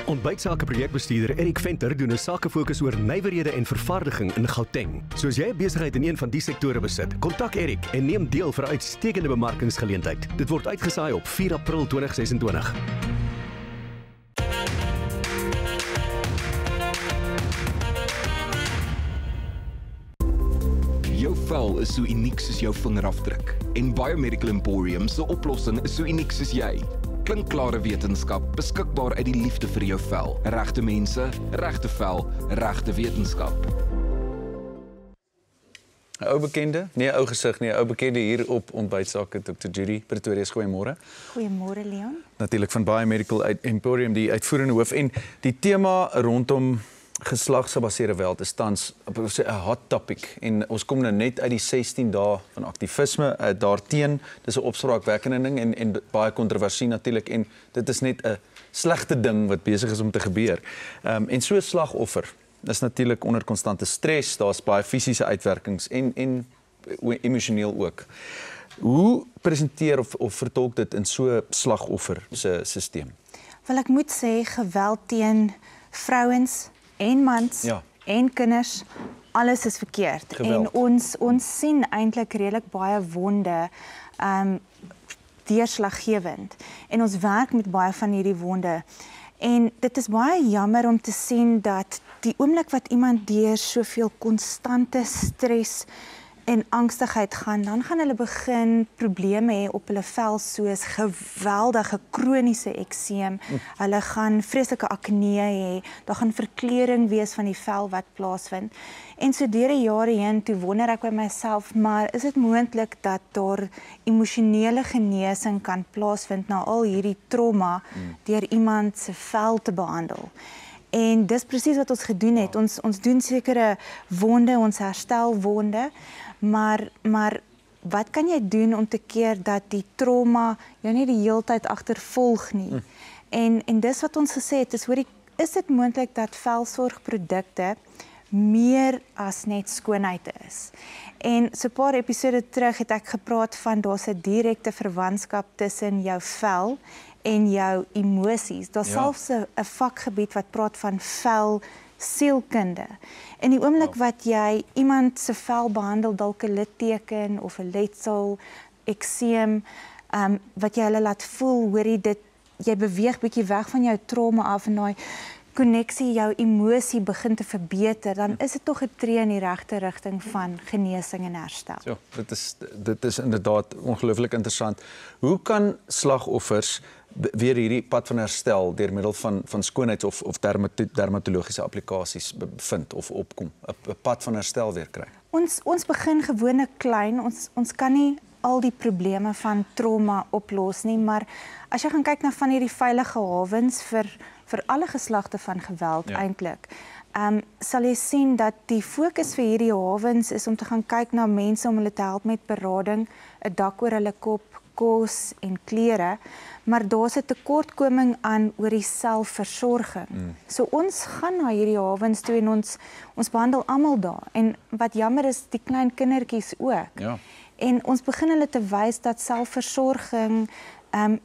Ontbytsake projekbestuurder Erik Venter doen 'n sakefokus oor nywerhede en vervaardiging in Gauteng. So as jy 'n besigheid in een van die sektore besit, kontak Erik en neem deel vir 'n uitstekende bemarkingsgeleentheid. Dit word uitgesaai op 4 April 2026. Jou vel is so uniek soos jou vingerafdruk en Biomedical Emporium se oplossing is so uniek soos jy. Klinkklare wetenskap, beskikbaar uit die liefde vir jou vel. Regte mense, regte vel, regte wetenskap. 'n Ou bekende, nie 'n ou gesig nie, 'n ou bekende hier op Ontbytsake, Dr. Judy Pretoria, goeiemôre. Goeiemôre Leon. Natuurlik van Biomedical Emporium, die uitvoerende hoof, en die tema rondom geslagsgebaseerde geweld is tans 'n hot topic en ons kom nou net uit die 16 dae van aktivisme daarteen. Dis 'n opspraakwekkende ding en baie kontroversie natuurlik, en dit is net 'n slegte ding wat besig is om te gebeur. En so 'n slagoffer is natuurlik onder konstante stres, daar's baie fisiese uitwerkings en emosioneel ook. Hoe presenteer of vertolk dit in so 'n slagoffer se stelsel? Wel, ek moet sê geweld teen vrouens en mans en kinders, alles is verkeerd. Geweld. En ons sien eintlik redelik baie wonde deurslaggewend. En ons werk met baie van hierdie wonde. En dit is baie jammer om te sien dat die oomblik wat iemand deur soveel konstante stres en angstigheid gaan, dan gaan hulle begin probleme hê op hulle vel soos geweldige kroniese ekseem. Hulle gaan vreeslike akne hê, daar gaan verkleuring wees van die vel wat plaasvind. En so deur die jare heen toe wonder ek by myself, maar is dit moontlik dat daar emosionele genesing kan plaasvind na al hierdie trauma deur iemand se vel te behandel? En dis presies wat ons gedoen het. Ons doen sekere wonde, ons herstel wonde, maar wat kan jy doen om te keer dat die trauma jou nie die heeltyd agtervolg nie? En dis wat ons gesê het, is dit moontlik dat velsorgprodukte meer as net skoonheid is? En so 'n paar episode terug het ek gepraat van daar's 'n direkte verwantskap tussen jou vel en jou emosies. Daar's selfs 'n vakgebied wat praat van vel sielkunde. In die oomblik wat jy iemand se vel behandel, dalk 'n litteken of 'n letsel, ekseem, wat jy hulle laat voel, hoorie dit, jy beweeg bietjie weg van jou trauma af en daai konneksie, jou emosie begin te verbeter, dan is dit tog 'n tree in die regte rigting van genesing en herstel. Ja, dit is inderdaad ongelooflik interessant. Hoe kan slagoffers weer hierdie pad van herstel deur middel van skoonheids- of dermatologiese applikasies bevind of opkom, 'n pad van herstel weer kry? Ons begin gewoonlik klein. Ons kan nie al die probleme van trauma oplos nie, maar as jy gaan kyk na van hierdie veilige hawens vir alle geslagte van geweld eintlik, sal jy sien dat die fokus vir hierdie hawens is om te gaan kyk na mense om hulle te help met berading, 'n dak oor hulle kop, kos en klere, maar daar's 'n tekortkoming aan oor die selfversorging. So ons gaan na hierdie hawens toe en ons behandel almal daar. En wat jammer is, die klein kindertjies ook. Ja. En ons begin hulle te wys dat selfversorging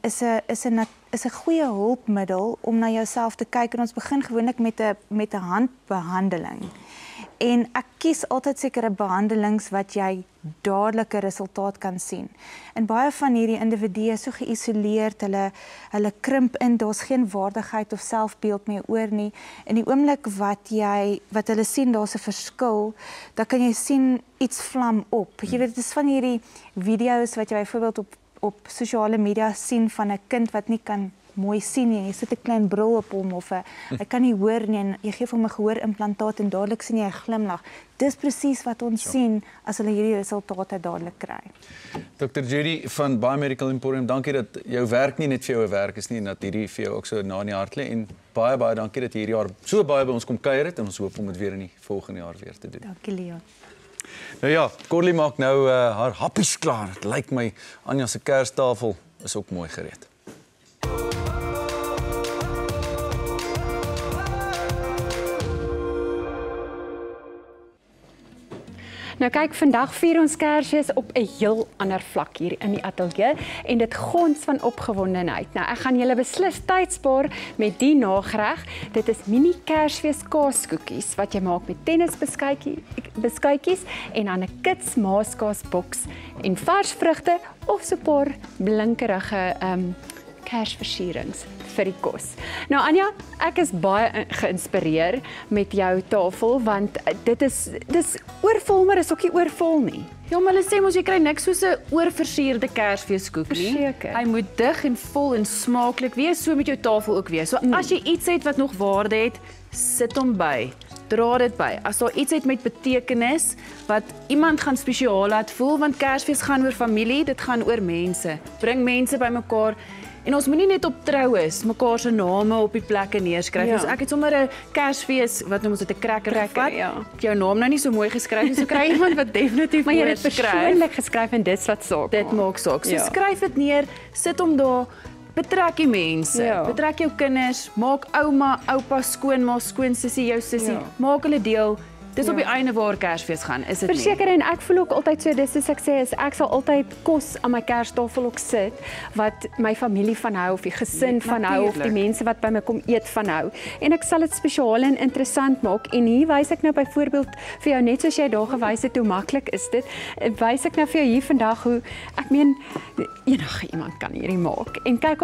is 'n goeie hulpmiddel om na jouself te kyk, en ons begin gewoonlik met 'n handbehandeling. En ek kies altyd sekere behandelings wat jy dadelike resultaat kan sien. En baie van hierdie individue is so geïsoleerd, hulle krimp in, daar's geen waardigheid of selfbeeld meer oor nie. In die oomblik wat hulle sien daar's 'n verskil, dan kan jy sien iets vlam op. Jy weet, dit is van hierdie video's wat jy byvoorbeeld op sosiale media sien van 'n kind wat nie kan mooi sien nie. Jy sit 'n klein bril op hom of hy kan nie hoor nie en jy gee hom 'n gehoorimplantaat en dadelik sien jy 'n glimlag. Dis presies wat ons sien as hulle hierdie resultate dadelik kry. Dr. Judy van Biomedical Emporium, dankie dat jou werk nie net vir jou 'n werk is nie, en dat hierdie vir jou ook so na in die hart lê, en baie dankie dat jy hierdie jaar so baie by ons kom kuier het, en ons hoop om dit weer in die volgende jaar weer te doen. Dankie Leon. Nou ja, Corlie maak nou haar happies klaar. Dit lyk my Anja se kerstafel is ook mooi gereed. Nou kyk, vandag vier ons Kersfees op 'n heel ander vlak hier in die ateljee en dit gons van opgewondenheid. Nou ek gaan julle beslis tyd spaar met die nagereg. Dit is mini Kersfees kaaskoekies wat jy maak met tennisbeskuitjies en dan 'n kits maaskaasboks en vars vrugte of so 'n paar blinkerige Kersversierings vir die kos. Nou Anja, ek is baie geïnspireer met jou tafel want dis oorvol, maar is ook nie oorvol nie. Ja, maar hulle sê mos jy kry niks soos 'n oorversierde Kersfeeskoek nie. Verseker. Hy moet dig en vol en smaaklik wees, so met jou tafel ook wees. So as jy iets het wat nog waarde het, sit hom by. Dra dit by. As daar iets het met betekenis wat iemand gaan spesiaal laat voel, want Kersfees gaan oor familie, dit gaan oor mense. Bring mense bymekaar. En ons moenie net op troues mekaar se name op die plekke neerskryf. Ja. Dus ek het sommer 'n Kersfees wat noem ons dit 'n cracker gevat. Ja. Jou naam nou nie so mooi geskryf nie, so kry iemand wat definitief maar jy mooi het dit persoonlik geskryf en dit wat saak. Dit maak saak. So Ja. skryf dit neer, sit hom daar, betrek die mense, Ja. betrek jou kinders, maak ouma, oupa, skoonma, skoonsussie, jou sussie, maak hulle deel. Dis op die einde waar Kersfees gaan, is dit nie? Verseker, en ek voel ook altyd so, dis soos ek sê, is ek sal altyd kos aan my Kerstafel ook sit wat my familie van hou of die gesin van hou of die mense wat by my kom eet van hou. En ek sal dit spesiaal en interessant maak. En hier wys ek nou byvoorbeeld vir jou net soos jy daar gewys het hoe maklik is dit. Wys ek nou vir jou hier vandag hoe ek meen enige iemand kan hierdie maak. En kyk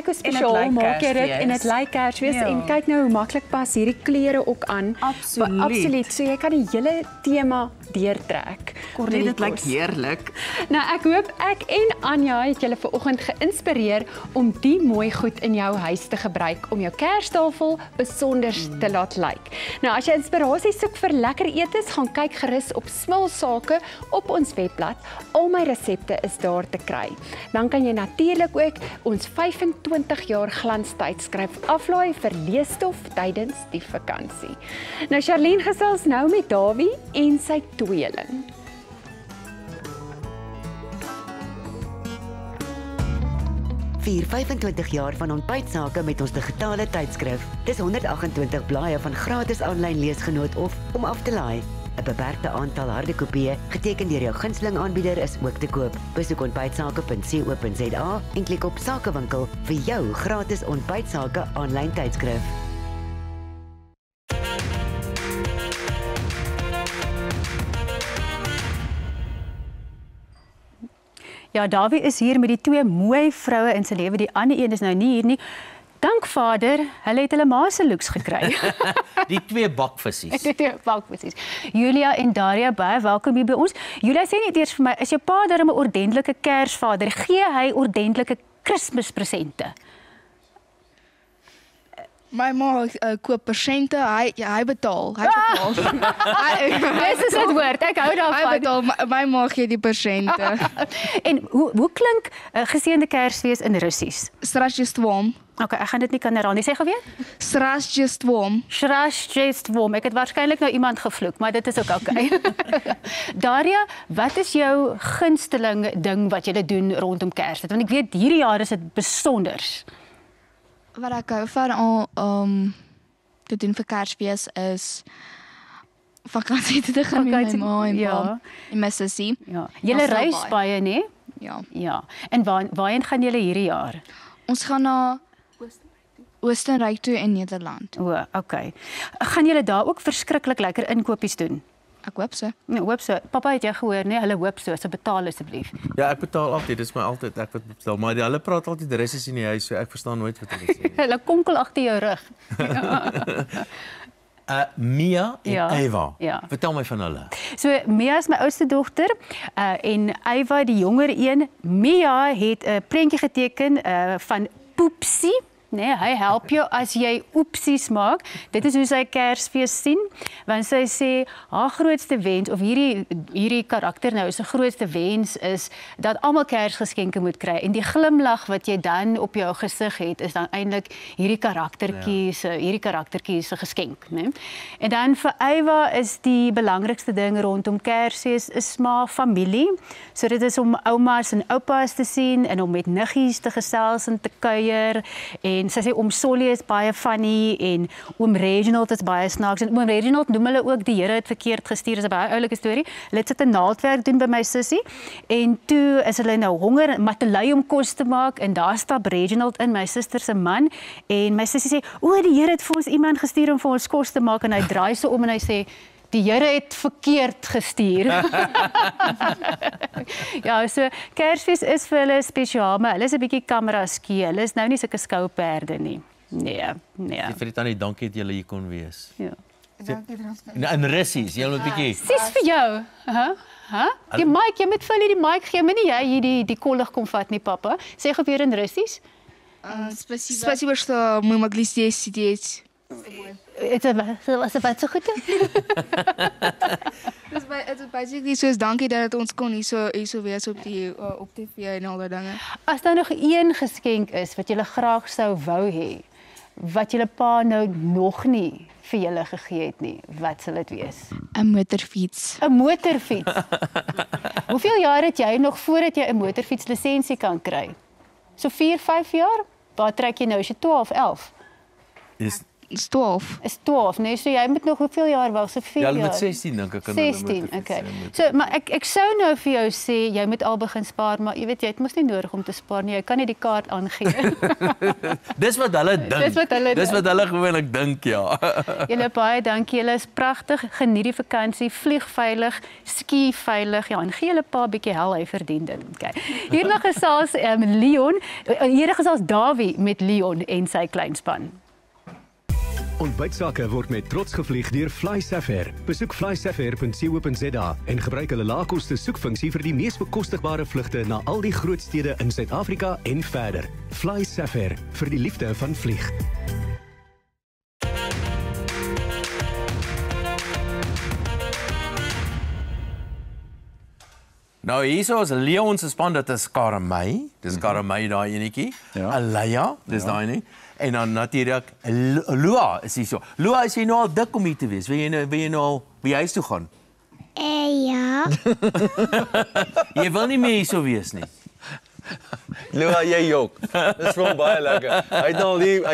hoe spesiaal maak jy dit en dit lyk Kersfees en kyk nou hoe maklik pas hierdie kleure ook aan. Absoluut. So jy kan die hele tema deurtrek. Cornelie, dit lyk heerlik. Nou ek hoop ek en Anja het julle vanoggend geïnspireer om die mooi goed in jou huis te gebruik om jou kerstafel besonder te laat lyk. Nou as jy inspirasie soek vir lekker etes, gaan kyk gerus op Smilsake op ons webblad. Al my resepte is daar te kry. Dan kan jy natuurlik ook ons 25 jaar glanstydskrif aflaai vir leesstof tydens die vakansie. Nou Charlene gesels nou met Dawie en sy tweeling. Vier 25 jaar van ontbytsake met ons digitale tydskrif. Dis 128 blaaie van gratis aanlyn leesgenoot of om af te laai. 'n Beperkte aantal harde kopieë geteken deur jou gunsteling aanbieder is ook te koop. Besoek ontbytsake.co.za en klik op Sakewinkel vir jou gratis ontbytsake aanlyn tydskrif. Ja, Dawie is hier met die twee mooi vroue in sy lewe. Die ander een is nou nie hier nie. Dank Vader, hulle het hulle ma se looks gekry. Die twee bakvissies. Die twee bakvissies. Julia en Daria, baie welkom hier by ons. Julia, sê net eers vir my, is jou pa darem 'n ordentlike Kersvader? Gee hy ordentlike Kerspresente? My ma koop persente, hy betaal. Hy betaal. Dis is dit woord, ek hou daarvan. Hy betaal, my ma gee die persente. En hoe klink geseënde Kersfees in Russies? Strasjestvom. Okay, ek gaan dit nie kan herhaal nie. Sê gou weer. Strasjestvom. Strasjestvom. Ek het waarskynlik nou iemand gevloek, maar dit is ook okay. Daria, wat is jou gunsteling ding wat jy doen rondom Kersfees? Want ek weet hierdie jaar is dit besonders. Wat ek hou van om te doen vir Kersfees is vakansie te gaan met my ma en pa en my sussie. Ja. Julle reis baie, né? Ja. Ja. En waarheen gaan julle hierdie jaar? Ons gaan na Oostenryk toe in Nederland. O, okay. Gaan julle daar ook verskriklik lekker inkopies doen? Ek hoop so. Nee, hoop so. Papa het jy gehoor, nee, hulle hoop so, so betaal asseblief. Ja, ek betaal altyd, dis my altyd ek wat betaal, maar hulle praat altyd Russies in die huis, so ek verstaan nooit wat hulle sê. Hulle konkel agter jou rug. Mia en Eva. Ja. Vertel my van hulle. So Mia is my oudste dogter en Eva die jonger een. Mia het 'n prentjie geteken van Poepsie. Nee, hy help jou as jy oepsies maak. Dit is hoe sy Kersfees sien, want sy sê haar grootste wens of hierdie karakter nou se grootste wens is dat almal Kersgeskenke moet kry en die glimlag wat jy dan op jou gesig het is dan eintlik hierdie karaktertjie se geskenk, né? En dan vir Eva is die belangrikste ding rondom Kersfees is maar familie. So dit is om oumas en oupas te sien en om met niggies te gesels en te kuier. En sy sê oom Solly is baie funny en oom Reginald is baie snaaks en oom Reginald noem hulle ook die Here het verkeerd gestuur. Dis 'n baie oulike storie. Hulle het sit 'n naaldwerk doen by my sussie en toe is hulle nou honger en matelui om kos te maak en daar stap Reginald in, my suster se man en my sussie sê o, die Here het vir ons iemand gestuur om vir ons kos te maak en hy draai so om en hy sê die Here het verkeerd gestuur. Ja, so Kersfees is vir hulle spesiaal, maar hulle is 'n bietjie kameraskie. Hulle is nou nie sulke skouperde nie. Nee. Vir dit Tannie, dankie dat jy hier kon wees. Ja. Dankie In Russies, jy moet 'n bietjie. Sis vir jou. Die mic, jy moet vir hulle die mic gee, maar nie jy hier die kollig kom vat nie, pappa. Sê gou weer in Russies. Спасибо, что мы могли здесь сидеть. Это wat so goed. Dit is basically soos dankie dat ons kon hierso wees op TV en al daai dinge. As daar nog een geskenk is wat jy graag sou wou hê, wat jy pa nou nog nie vir julle gegee het nie, wat sal dit wees? 'n motorfiets. 'n Motorfiets. Hoeveel jaar het jy nog voordat jy 'n motorfietslisensie kan kry? So 4, 5 jaar? Waar trek jy nou as jy 12, 11? Is 12. Is 12, nee, so jy moet nog hoeveel jaar wag? So 4 jaar. Ja, met 16 dink ek kan 16, okay. So, maar ek sou nou vir jou sê jy moet al begin spaar, maar jy weet jy het mos nie nodig om te spaar nie. Jy kan nie die kaart aangee. Dis wat hulle dink. Dis wat hulle gewoonlik dink, ja. Julle baie dankie. Julle is pragtig. Geniet die vakansie, vlieg veilig, ski veilig. Ja, en gee julle pa 'n bietjie hel, hy verdien dit. Okay. Hierna gesels Leon, hierna gesels Dawie met Leon en sy kleinspan. Ontbytsake word met trots gevlieg deur Fly Safair. Besoek flysafair.co.za en gebruik hulle laagkoste soekfunksie vir die mees bekostigbare vlugte na al die groot stede in Suid-Afrika en verder. Fly Safair, vir die liefde van vlieg. Nou hierso is Leon se span, dit is Karamey. Dis Karamey daai enetjie. Alaya, dis daai nie. En dan natuurlik Lua is hierso. Lua, is jy nou al dik om hier te wees? Wil jy nou al by huis toe gaan? Ja. Jy wil nie meer hierso wees nie. Lua, jy jok. Dis vir hom baie lekker. Hy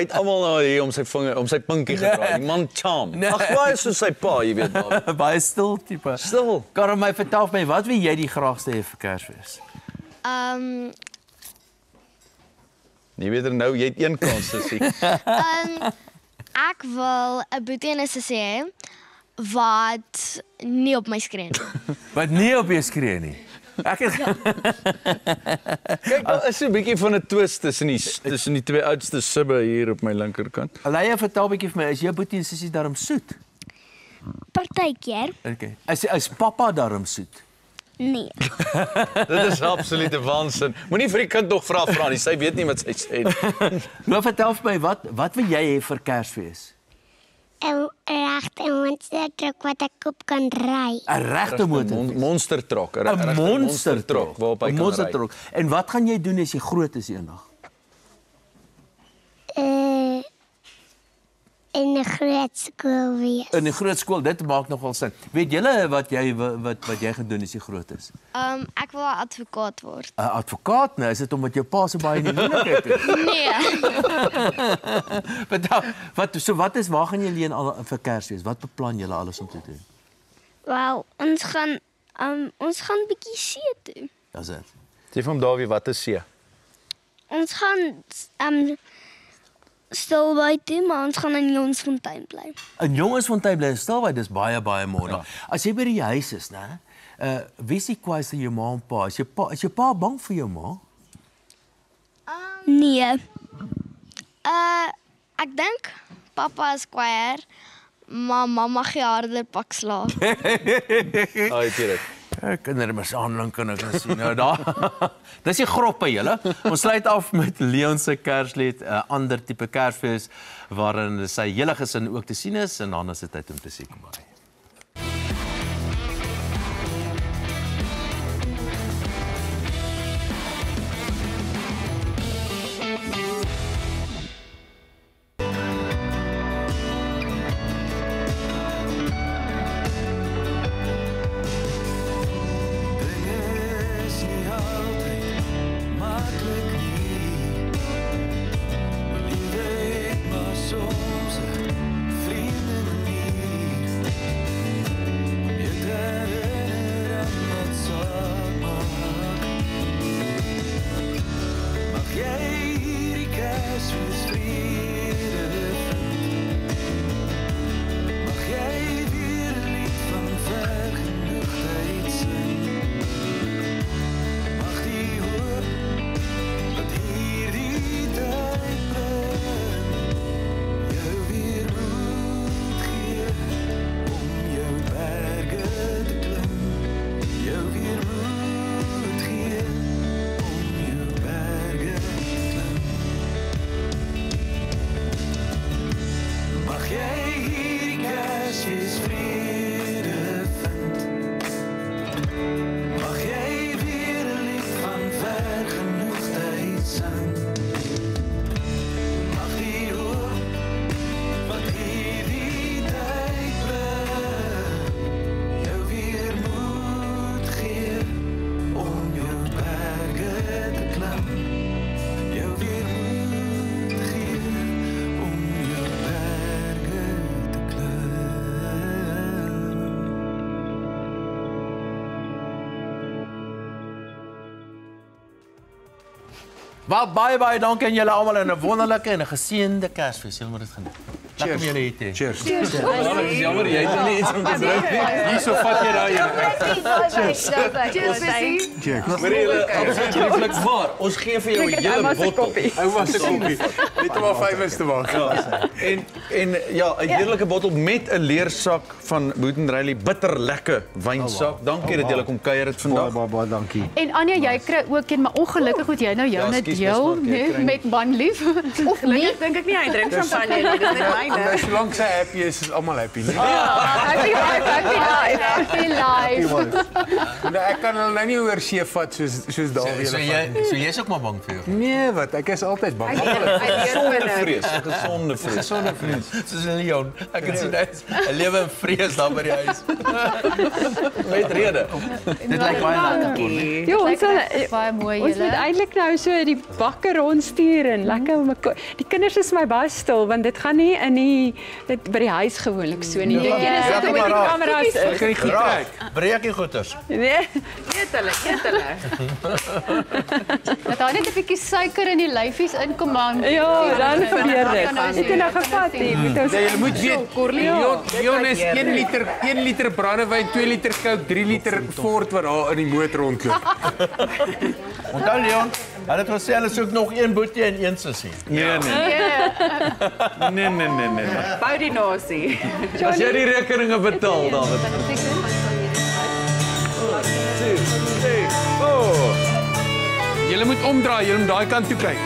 het almal nou hier om sy pinkie gedraai. Die man charm. Ag, baie soos sy pa, jy weet maar. Baie stil tipe. Stil. Karamey, vertel my, wat wil jy die graagste hê vir Kersfees? Jy weet nou, jy het een kans te sien. Ek wil 'n boetie en 'n sussie hê wat nie op my skree nie. Wat nie op jou skree nie. Ek het Kyk, daar is 'n bietjie van 'n twist tussen die twee oudste sibbe hier op my linkerkant. Alaya, vertel 'n bietjie vir my, is jou boetie en sussie darm soet? Partykeer. Okay. Is pappa darm soet? Nee. Dit is absolute waansin. Moenie vir die kind nog vra nie, sy weet nie wat sy sê nie. Nou vertel vir my, wat wil jy hê vir Kersfees? 'n regte monstertruk wat ek op kan ry. 'n Regte monstertruk. 'n monstertruk waarop hy kan ry. En wat gaan jy doen as jy groot is eendag? In 'n groot skool wees. In 'n groot skool, dit maak nogal sin. Weet julle wat jy gaan doen as jy groot is? Ek wil 'n advokaat word. 'n Advokaat, nou is dit omdat jou pa so baie in die moeilikheid is. Nee. Waar gaan julle heen vir Kersfees? Wat beplan julle alles om te doen? Wel, ons gaan bietjie see toe. Dis dit. Sê vir hom Dawie, wat is see? Ons gaan Stilbaai toe, maar ons gaan in Jongensfontein bly. In Jongensfontein bly, Stilbaai, dis baie mooi. Ja. As jy by die huis is, né? Wie is die kwaai jou ma en pa? Is jou pa bang vir jou ma? Nee. Ek dink pappa is kwaier, maar mamma gee harder pak slaag. Ek weet dit. Kinders mos aanlink en ek kan sien. Nou daar. Dis die groppe julle. Ons sluit af met Leon se Kerslied, 'n ander tipe Kersfees waarin sy hele gesin ook te sien is en dan is dit tyd om te sê kom by. Baie dankie aan julle almal en 'n wonderlike en 'n geseënde Kersfees. Julle moet dit geniet. Lekker om julle hier te hê. Cheers. Dis jammer jy het nie iets om te drink nie. Hierso vat jy daai Cheers. Maar julle absoluut lieflik waar. Ons gee vir jou 'n hele bottel. Ouma se koppie. Net om 5 is te maak. En ja, 'n heerlike bottel met 'n leersak van Boot & Riley, bitter lekker wynsak. Dankie dat julle kom kuier dit vandag. Baie dankie. En Anja, jy kry ook een, maar ongelukkig moet jy nou joune deel met manlief. Of nie? Dink ek nie hy drink champagne nie, dis net myne. En solank sy happy is almal happy, nie? Happy life. Ek kan hulle nou nie oor see vat soos Dawie. So jy's ook maar bang vir jou? Nee, wat? Ek is altyd bang. Gesonde vrees. Soos Leon. Ek kan sien hy 'n lewe in vrees daar by die huis. Met rede. Dit lyk baie lekker. Ja, ons baie mooi ons moet eintlik nou so die bakke rondstuur en lekker die kinders is my baie stil want dit gaan nie in dit by die huis gewoonlik so nie. Die kinders sit met die kameras. Ek kan nie goed kyk. Breek die goeters. Nee, eet hulle. Dat daar net 'n bietjie suiker in die lyfies inkom man. Ja, dan gebeur dit. Ek het nou gevat hier. Jy moet weet, Leon is 1 liter brandewyn, 2 liter Coke, 3 liter Ford wat daar in die motor rondloop. Onthou Leon, hulle het gesê hulle soek nog een boetie en een sussie. Nee. Bou die nasie. As jy die rekeninge betaal, David. Julle moet omdraai, julle moet daai kant toe kyk.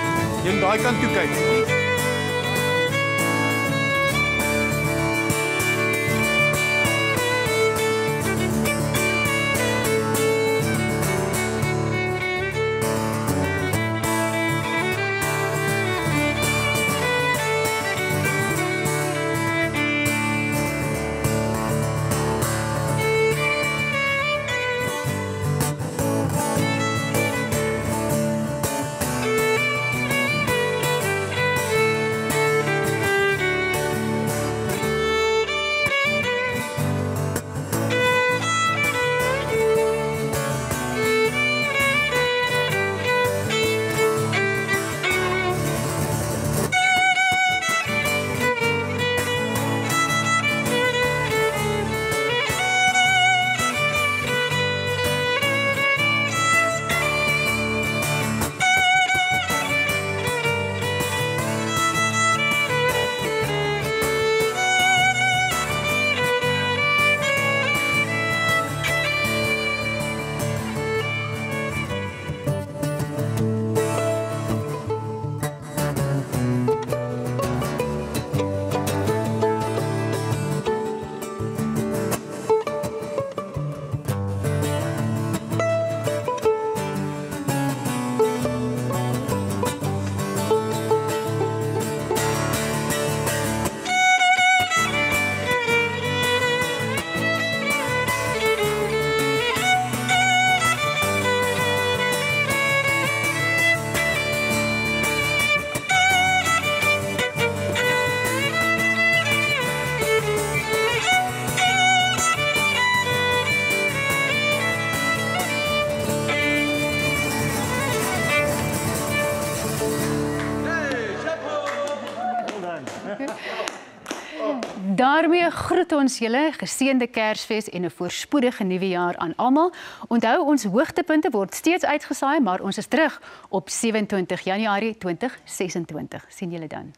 Daarmee groet ons julle geseënde Kersfees en 'n voorspoedige nuwe jaar aan almal. Onthou ons hoogtepunte word steeds uitgesaai, maar ons is terug op 27 Januarie 2026. Sien julle dan.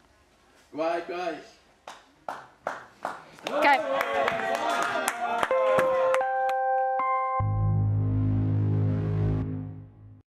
Bye. Kyk.